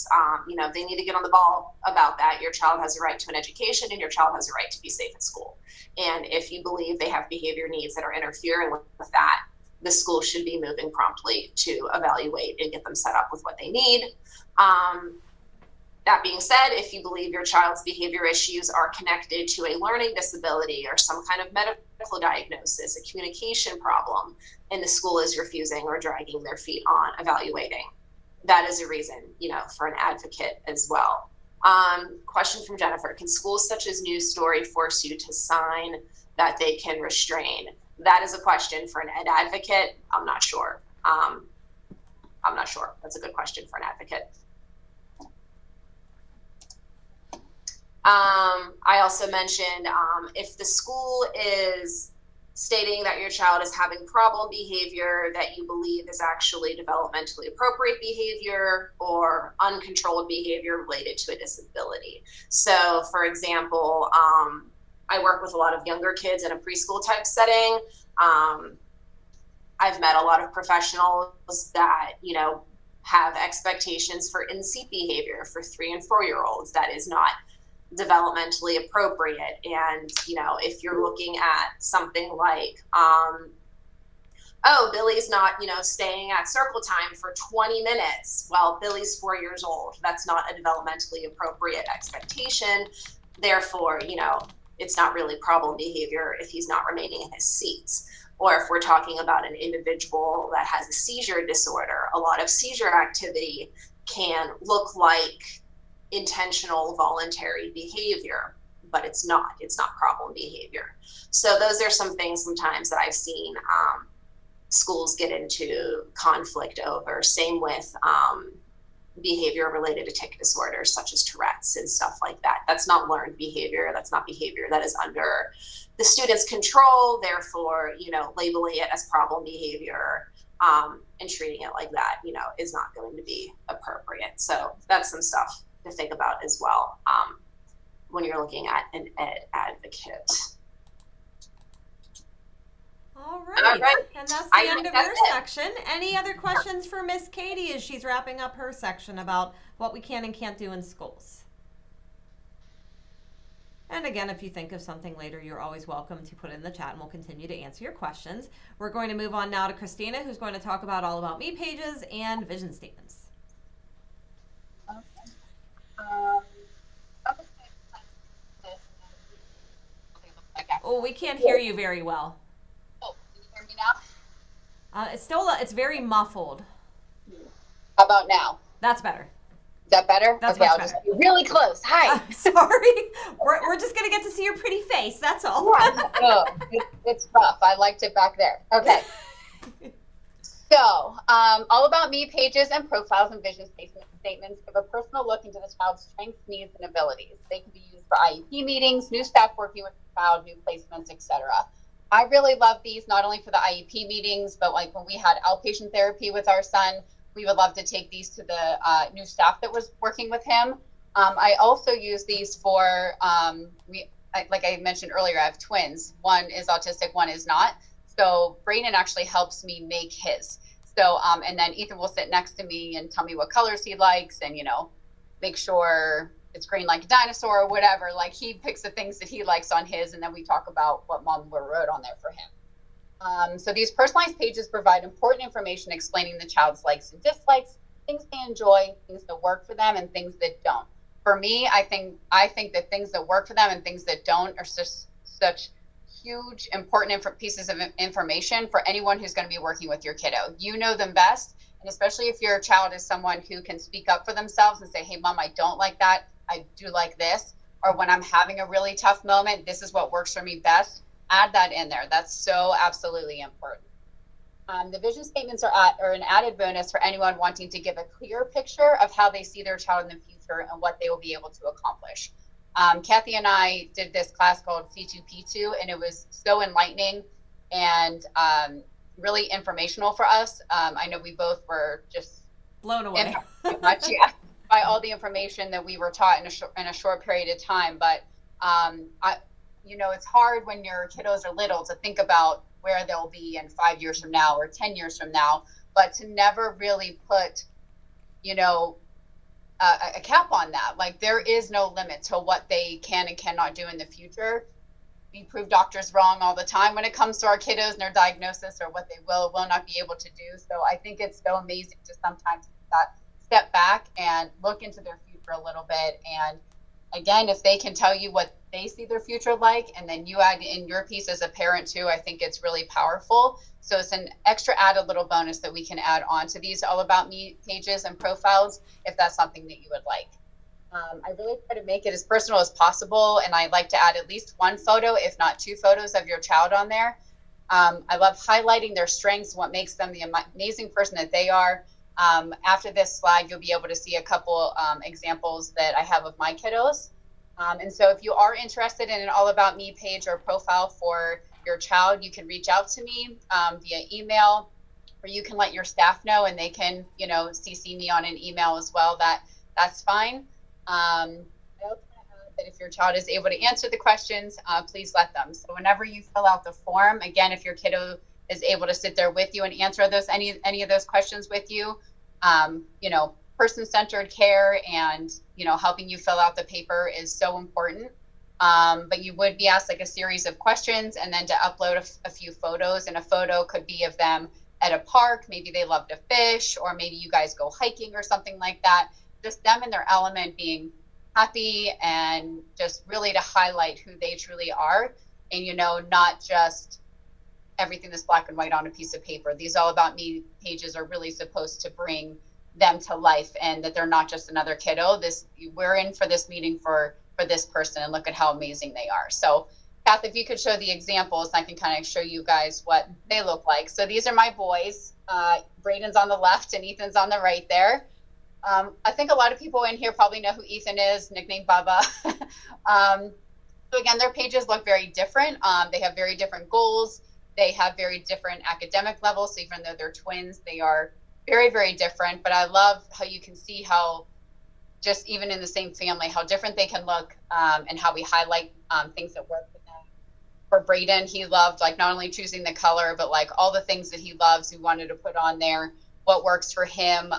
They need to get on the ball about that. Your child has a right to an education, and your child has a right to be safe at school. And if you believe they have behavior needs that are interfering with that, the school should be moving promptly to evaluate and get them set up with what they need. That being said, if you believe your child's behavior issues are connected to a learning disability or some kind of medical diagnosis, a communication problem, and the school is refusing or dragging their feet on evaluating, that is a reason, for an advocate as well. Question from Jennifer: can schools such as News Story force you to sign that they can restrain? That is a question for an ed advocate. I'm not sure. That's a good question for an advocate. I also mentioned if the school is stating that your child is having problem behavior that you believe is actually developmentally appropriate behavior or uncontrolled behavior related to a disability. So, for example, I work with a lot of younger kids in a preschool type setting. I've met a lot of professionals that, have expectations for in-seat behavior for 3 and 4 year olds that is not developmentally appropriate. And if you're looking at something like Billy's not staying at circle time for 20 minutes, well, Billy's 4 years old, that's not a developmentally appropriate expectation, therefore it's not really problem behavior if he's not remaining in his seats. Or if we're talking about an individual that has a seizure disorder, a lot of seizure activity can look like intentional voluntary behavior, but it's not problem behavior. So those are some things sometimes that I've seen schools get into conflict over. Same with behavior related to tic disorders such as Tourette's and stuff like that. That's not learned behavior. That's not behavior that is under the student's control. Therefore, labeling it as problem behavior and treating it like that, is not going to be appropriate. So that's some stuff to think about as well when you're looking at an ed advocate. All right. And that's the end of her section. Any other questions for Miss Katie as she's wrapping up her section about what we can and can't do in schools? And again, if you think of something later, you're always welcome to put it in the chat and we'll continue to answer your questions. We're going to move on now to Christina, who's going to talk about All About Me pages and vision statements. Oh, we can't hear you very well. Oh, can you hear me now? It's very muffled. about now? That's better. Is that better? That's okay, much I'll better. just be really close. Hi. Sorry. We're just going to get to see your pretty face. That's all. Yeah, no, it's rough. I liked it back there. Okay. So, all about me pages and profiles and vision statements give a personal look into the child's strengths, needs, and abilities. They can be used for IEP meetings, new staff working with the child, new placements, etc. I really love these not only for the IEP meetings, but like when we had outpatient therapy with our son, we would love to take these to the new staff that was working with him. I also use these for, like I mentioned earlier, I have twins. One is autistic, one is not. So Brayden actually helps me make his. So, and then Ethan will sit next to me and tell me what colors he likes and, make sure it's green like a dinosaur or whatever. Like he picks the things that he likes on his, and then we talk about what mom wrote on there for him. So these personalized pages provide important information explaining the child's likes and dislikes, things they enjoy, things that work for them, and things that don't. For me, I think that things that work for them and things that don't are just such huge, important pieces of information for anyone who's going to be working with your kiddo. You know them best, and especially if your child is someone who can speak up for themselves and say, hey, mom, I don't like that. I do like this. Or when I'm having a really tough moment, this is what works for me best. Add that in there. That's so absolutely important. The vision statements are an added bonus for anyone wanting to give a clear picture of how they see their child in the future and what they will be able to accomplish. Kathy and I did this class called C2P2, and it was so enlightening and really informational for us. I know we both were just blown away much, yeah, by all the information that we were taught in a short period of time. But it's hard when your kiddos are little to think about where they'll be in 5 years from now or 10 years from now, but to never really put, a cap on that. Like there is no limit to what they can and cannot do in the future. We prove doctors wrong all the time when it comes to our kiddos and their diagnosis or what they will not be able to do. So I think it's so amazing to sometimes step back and look into their future a little bit. And again, if they can tell you what they see their future like, and then you add in your piece as a parent too, I think it's really powerful. So it's an extra added little bonus that we can add on to these All About Me pages and profiles, if that's something that you would like. I really try to make it as personal as possible, and I like to add at least one photo, if not two photos of your child on there. I love highlighting their strengths, what makes them the amazing person that they are. After this slide, you'll be able to see a couple examples that I have of my kiddos. And so if you are interested in an All About Me page or profile for your child, you can reach out to me via email, or you can let your staff know and they can, CC me on an email as well. That's fine. I also add that if your child is able to answer the questions, please let them. So whenever you fill out the form, again, if your kiddo is able to sit there with you and answer any of those questions with you, person-centered care and helping you fill out the paper is so important. But you would be asked like a series of questions and then to upload a few photos, and a photo could be of them at a park. Maybe they love to fish, or maybe you guys go hiking or something like that. Just them in their element, being happy, and just really to highlight who they truly are, and not just everything that's black and white on a piece of paper. These All About Me pages are really supposed to bring them to life, and that they're not just another kiddo. We're in for this meeting for this person, and look at how amazing they are. So Kath, if you could show the examples, I can kind of show you guys what they look like. So these are my boys. Brayden's on the left and Ethan's on the right there. I think a lot of people in here probably know who Ethan is, nicknamed Bubba. So again, their pages look very different. They have very different goals. They have very different academic levels. So even though they're twins, they are very, very different. But I love how you can see how just even in the same family, how different they can look, and how we highlight things that work with them. For Brayden, he loved like not only choosing the color, but like all the things that he loves, he wanted to put on there, what works for him.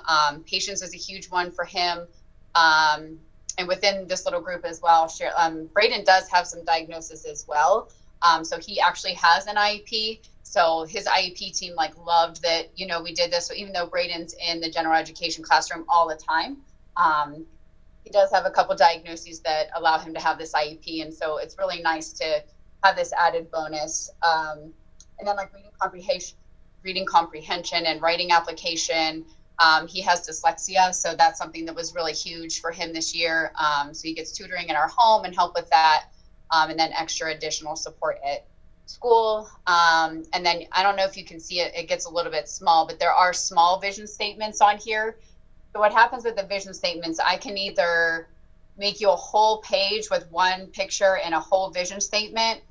Patience is a huge one for him. And within this little group as well, Brayden does have some diagnosis as well. So he actually has an IEP. So his IEP team loved that, we did this. So even though Brayden's in the general education classroom all the time, he does have a couple diagnoses that allow him to have this IEP. And so it's really nice to have this added bonus. And then reading comprehension and writing application. He has dyslexia, so that's something that was really huge for him this year. So he gets tutoring in our home and help with that, and then extra additional support at school. And then I don't know if you can see it, it gets a little bit small, but there are small vision statements on here. So what happens with the vision statements, I can either make you a whole page with one picture and a whole vision statement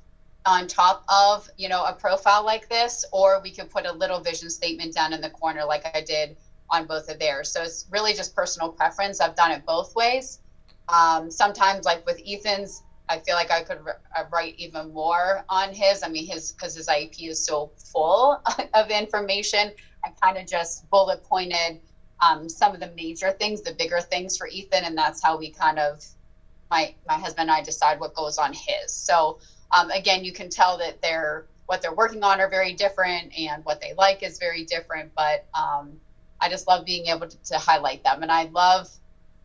on top of, you know, a profile like this, or we could put a little vision statement down in the corner like I did on both of theirs. So it's really just personal preference. I've done it both ways. Sometimes like with Ethan's, I feel like I could write even more on his. I mean, because his IEP is so full of information, I kind of just bullet pointed some of the major things, the bigger things for Ethan, and that's how we kind of, my husband and I decide what goes on his. So again, you can tell that what they're working on are very different, and what they like is very different. But I just love being able to highlight them, and I love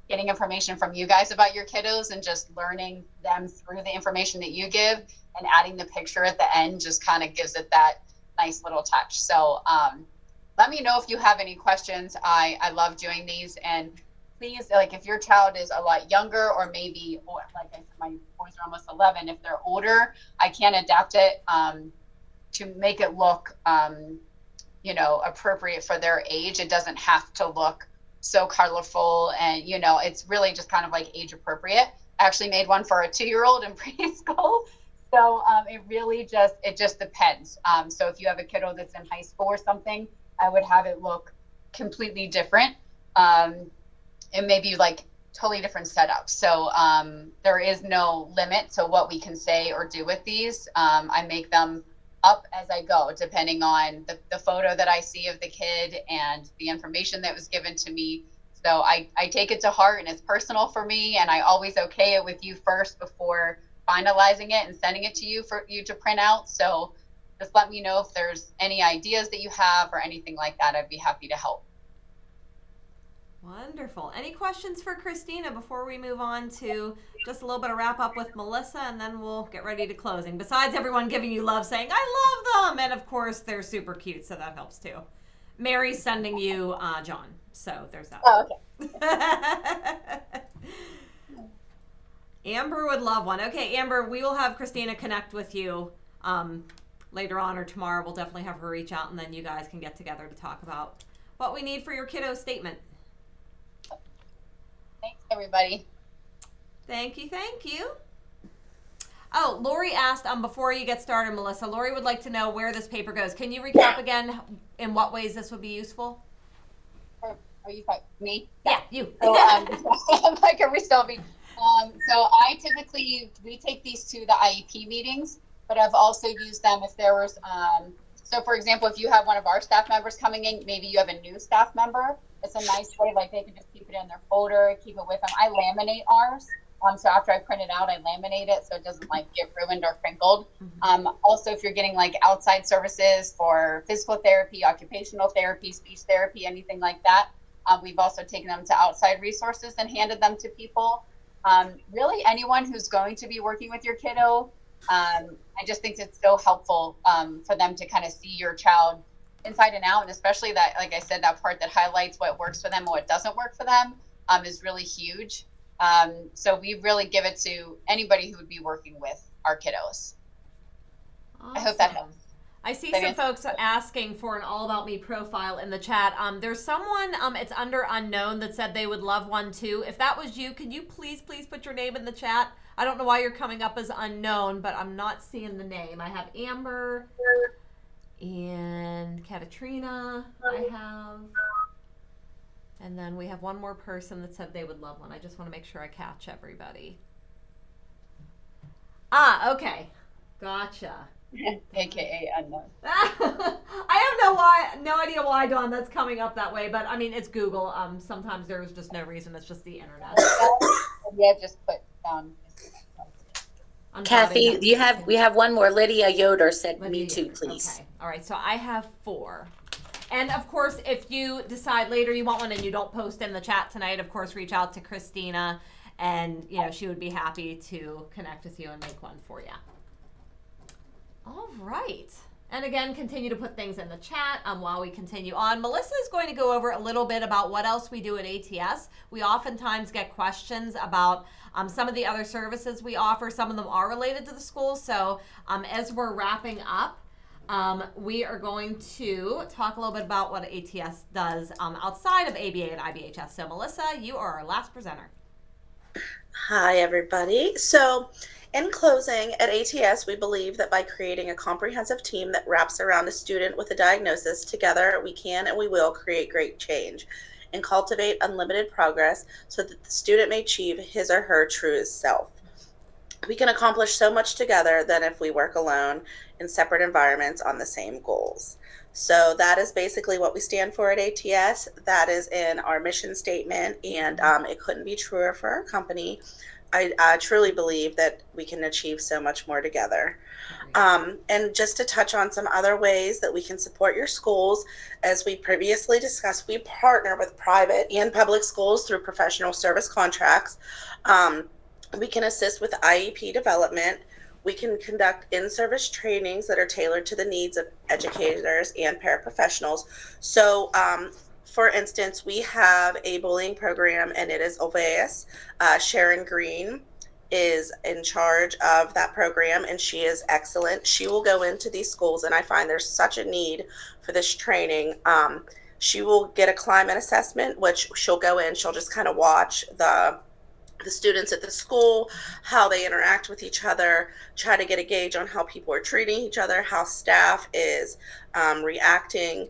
getting information from you guys about your kiddos and just learning them through the information that you give, and adding the picture at the end just kind of gives it that nice little touch. So let me know if you have any questions. I love doing these, and please, like if your child is a lot younger, or maybe, or like I said, my boys are almost 11, if they're older, I can adapt it to make it look you know, appropriate for their age. It doesn't have to look so colorful, and you know, it's really just kind of like age appropriate. I actually made one for a 2-year-old in preschool. So it just depends. So if you have a kiddo that's in high school or something, I would have it look completely different. And maybe like totally different setup. So there is no limit to what we can say or do with these. I make them up as I go, depending on the photo that I see of the kid and the information that was given to me. So I take it to heart, and it's personal for me, and I always okay it with you first before finalizing it and sending it to you for you to print out. So just let me know if there's any ideas that you have or anything like that. I'd be happy to help. Wonderful. Any questions for Christina before we move on to just a little bit of wrap up with Melissa, and then we'll get ready to closing? Besides everyone giving you love, saying, I love them. And of course, they're super cute, so that helps too. Mary's sending you John. So there's that. Oh, okay. Amber would love one. Okay, Amber, we will have Christina connect with you later on or tomorrow. We'll definitely have her reach out, and then you guys can get together to talk about what we need for your kiddo statement. Thanks, everybody. Thank you, thank you. Oh, Lori asked, before you get started, Melissa, Lori would like to know where this paper goes. Can you recap again in what ways this would be useful? Are you talking me? Yeah, you. So, I'm like, are we still being? So we take these to the IEP meetings, but I've also used them if there was, so for example, if you have one of our staff members coming in, maybe you have a new staff member, it's a nice way, like they can just keep it in their folder, keep it with them. I laminate ours. So after I print it out, I laminate it so it doesn't like get ruined or crinkled. Mm-hmm. Also, if you're getting like outside services for physical therapy, occupational therapy, speech therapy, anything like that, we've also taken them to outside resources and handed them to people. Really anyone who's going to be working with your kiddo, I just think it's so helpful for them to kind of see your child inside and out, and especially that, like I said, that part that highlights what works for them and what doesn't work for them is really huge. So we really give it to anybody who would be working with our kiddos. Awesome. I hope that helps. I see some folks asking for an All About Me profile in the chat. There's someone, it's under unknown, that said they would love one too. If that was you, could you please put your name in the chat? I don't know why you're coming up as unknown, but I'm not seeing the name. I have Amber and Katrina. I have, and then we have one more person that said they would love one. I just want to make sure I catch everybody. Okay. Gotcha. AKA unknown. I have no idea why, Dawn, that's coming up that way, but I mean, it's Google. Sometimes there's just no reason. It's just the internet. Yeah, just put down. Kathy, we have one more. Lydia Yoder said, Lydia me too, Yoder. please. Okay. All right. So I have 4. And of course, if you decide later you want one and you don't post in the chat tonight, of course, reach out to Christina, and she would be happy to connect with you and make one for you. All right. And again, continue to put things in the chat while we continue on. Melissa is going to go over a little bit about what else we do at ATS. We oftentimes get questions about some of the other services we offer. Some of them are related to the school. So as we're wrapping up, we are going to talk a little bit about what ATS does outside of ABA and IBHS. So Melissa, you are our last presenter. Hi, everybody. So in closing, at ATS, we believe that by creating a comprehensive team that wraps around a student with a diagnosis, together we can and we will create great change and cultivate unlimited progress so that the student may achieve his or her truest self. We can accomplish so much together than if we work alone in separate environments on the same goals. So that is basically what we stand for at ATS. That is in our mission statement, and it couldn't be truer for our company. I truly believe that we can achieve so much more together. And just to touch on some other ways that we can support your schools, as we previously discussed, we partner with private and public schools through professional service contracts. We can assist with IEP development. We can conduct in-service trainings that are tailored to the needs of educators and paraprofessionals. So, for instance, we have a bullying program, and it is Oveus. Sharon Green is in charge of that program, and she is excellent. She will go into these schools, and I find there's such a need for this training. She will get a climate assessment, which she'll go in, she'll just kind of watch the students at the school, how they interact with each other, try to get a gauge on how people are treating each other, how staff is reacting,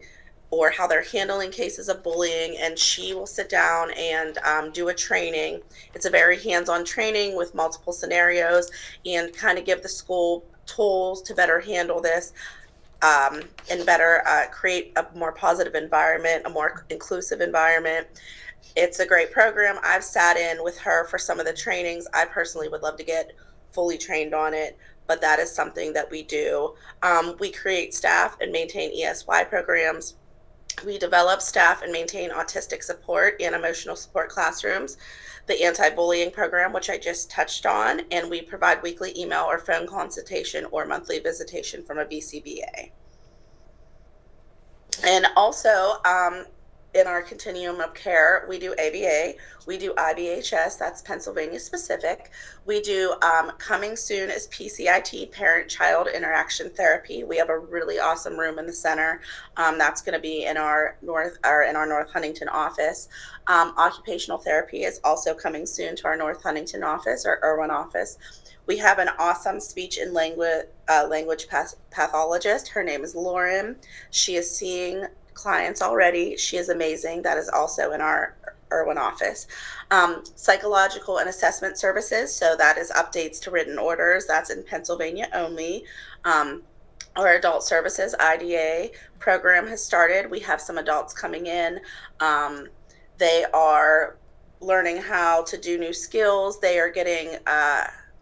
or how they're handling cases of bullying. And she will sit down and do a training. It's a very hands-on training with multiple scenarios and kind of give the school tools to better handle this and better create a more positive environment, a more inclusive environment. It's a great program. I've sat in with her for some of the trainings. I personally would love to get fully trained on it, but that is something that we do. We create staff and maintain ESY programs. We develop staff and maintain autistic support and emotional support classrooms, the anti-bullying program, which I just touched on, and we provide weekly email or phone consultation or monthly visitation from a BCBA. And also, in our continuum of care, we do ABA, we do IBHS, that's Pennsylvania specific. We do coming soon is PCIT, Parent-Child Interaction Therapy. We have a really awesome room in the center. That's going to be in our North Huntington office. Occupational therapy is also coming soon to our North Huntington office or Irwin office. We have an awesome speech and language pathologist. Her name is Lauren. She is seeing clients already. She is amazing. That is also in our Irwin office. Psychological and assessment services. So that is updates to written orders. That's in Pennsylvania only. Our adult services IDA program has started. We have some adults coming in. They are learning how to do new skills. They are getting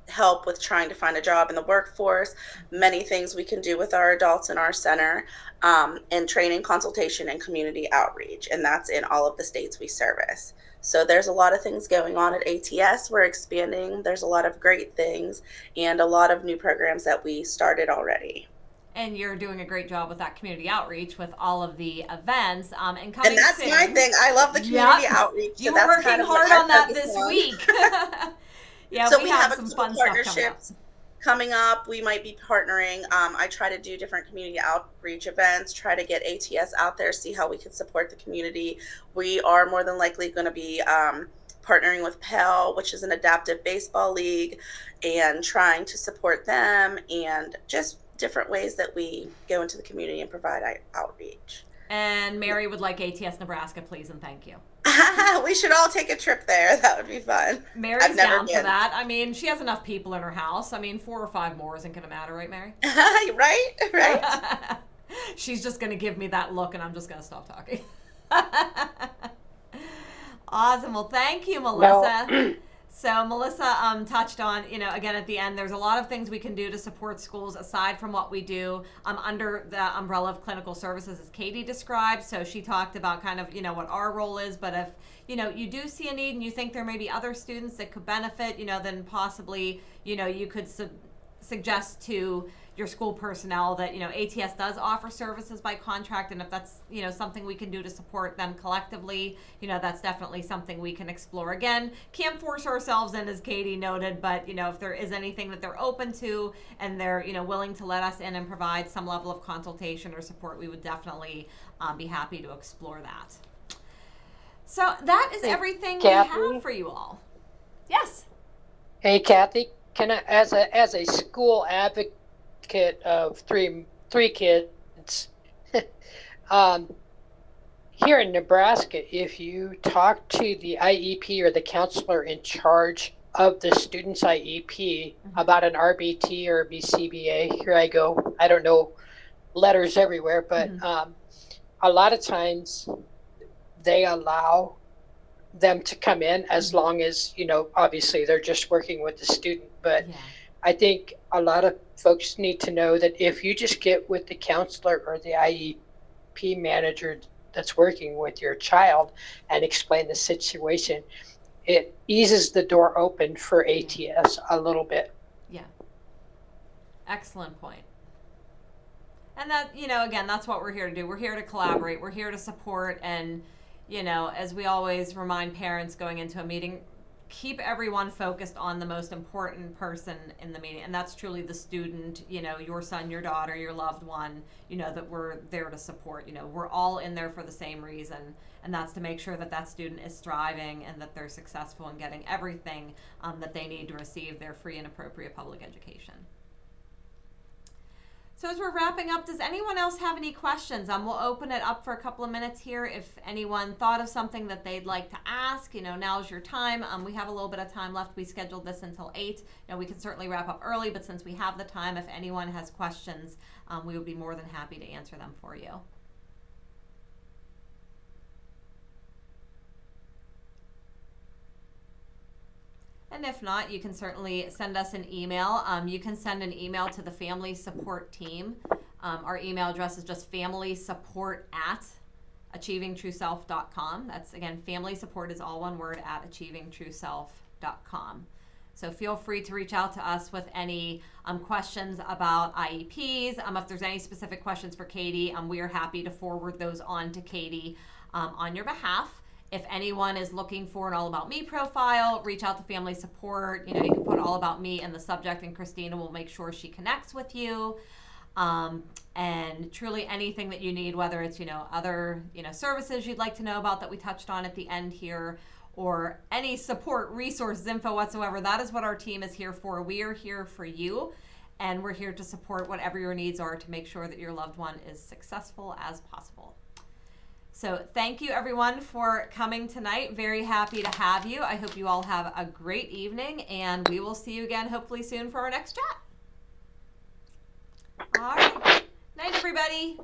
help with trying to find a job in the workforce. Many things we can do with our adults in our center, and training, consultation, and community outreach. And that's in all of the states we service. So there's a lot of things going on at ATS. We're expanding. There's a lot of great things and a lot of new programs that we started already. And you're doing a great job with that community outreach with all of the events. And coming And that's soon, my thing. I love the community Yep. outreach. You So were that's working kind of hard what I on that focus this on. week. Yeah, So we we have have some a fun couple stuff coming up. partnerships coming up. We might be partnering. I try to do different community outreach events, try to get ATS out there, see how we can support the community. We are more than likely going to be partnering with PEL, which is an adaptive baseball league, and trying to support them, and just different ways that we go into the community and provide outreach. And Mary would like ATS Nebraska, please and thank you. We should all take a trip there. That would be fun. Mary's I've never down for been. that. I mean, she has enough people in her house. I mean, 4 or 5 more isn't going to matter, right, Mary? Right. She's just going to give me that look, and I'm just going to stop talking. Awesome. Well, thank you, Melissa. No. So Melissa touched on, again, at the end, there's a lot of things we can do to support schools aside from what we do under the umbrella of clinical services, as Katie described. So she talked about kind of, what our role is. But if, you do see a need and you think there may be other students that could benefit, then possibly, you could suggest to your school personnel that, ATS does offer services by contract, and if that's, something we can do to support them collectively, that's definitely something we can explore. Again, can't force ourselves in, as Katie noted, but, if there is anything that they're open to and they're, willing to let us in and provide some level of consultation or support, we would definitely be happy to explore that. So that is everything we Kathy? have for you all. Yes. Hey, Kathy, can I, as a school advocate of three kids, here in Nebraska, if you talk to the IEP or the counselor in charge of the student's IEP about an RBT or BCBA, here I go, I don't know letters everywhere, but a lot of times they allow them to come in as long as, obviously they're just working with the student. But I think a lot of folks need to know that if you just get with the counselor or the IEP manager that's working with your child and explain the situation, it eases the door open for ATS a little bit. Yeah. Excellent point. And that, again, that's what we're here to do. We're here to collaborate. We're here to support. And, as we always remind parents going into a meeting, keep everyone focused on the most important person in the meeting. And that's truly the student, your son, your daughter, your loved one, that we're there to support. We're all in there for the same reason. And that's to make sure that that student is thriving and that they're successful in getting everything that they need to receive their free and appropriate public education. So as we're wrapping up, does anyone else have any questions? We'll open it up for a couple of minutes here. If anyone thought of something that they'd like to ask, now's your time. We have a little bit of time left. We scheduled this until 8. We can certainly wrap up early, but since we have the time, if anyone has questions, we would be more than happy to answer them for you. And if not, you can certainly send us an email. You can send an email to the Family Support Team. Our email address is just familysupport@achievingtrueself.com. That's, again, family support is all one word, @achievingtrueself.com. So feel free to reach out to us with any questions about IEPs. If there's any specific questions for Katie, we are happy to forward those on to Katie on your behalf. If anyone is looking for an All About Me profile, reach out to Family Support. You can put All About Me in the subject, and Christina will make sure she connects with you. And truly anything that you need, whether it's, other, services you'd like to know about that we touched on at the end here, or any support, resources, info whatsoever, that is what our team is here for. We are here for you, and we're here to support whatever your needs are to make sure that your loved one is successful as possible. So thank you, everyone, for coming tonight. Very happy to have you. I hope you all have a great evening, and we will see you again hopefully soon for our next chat. All right. Night, everybody.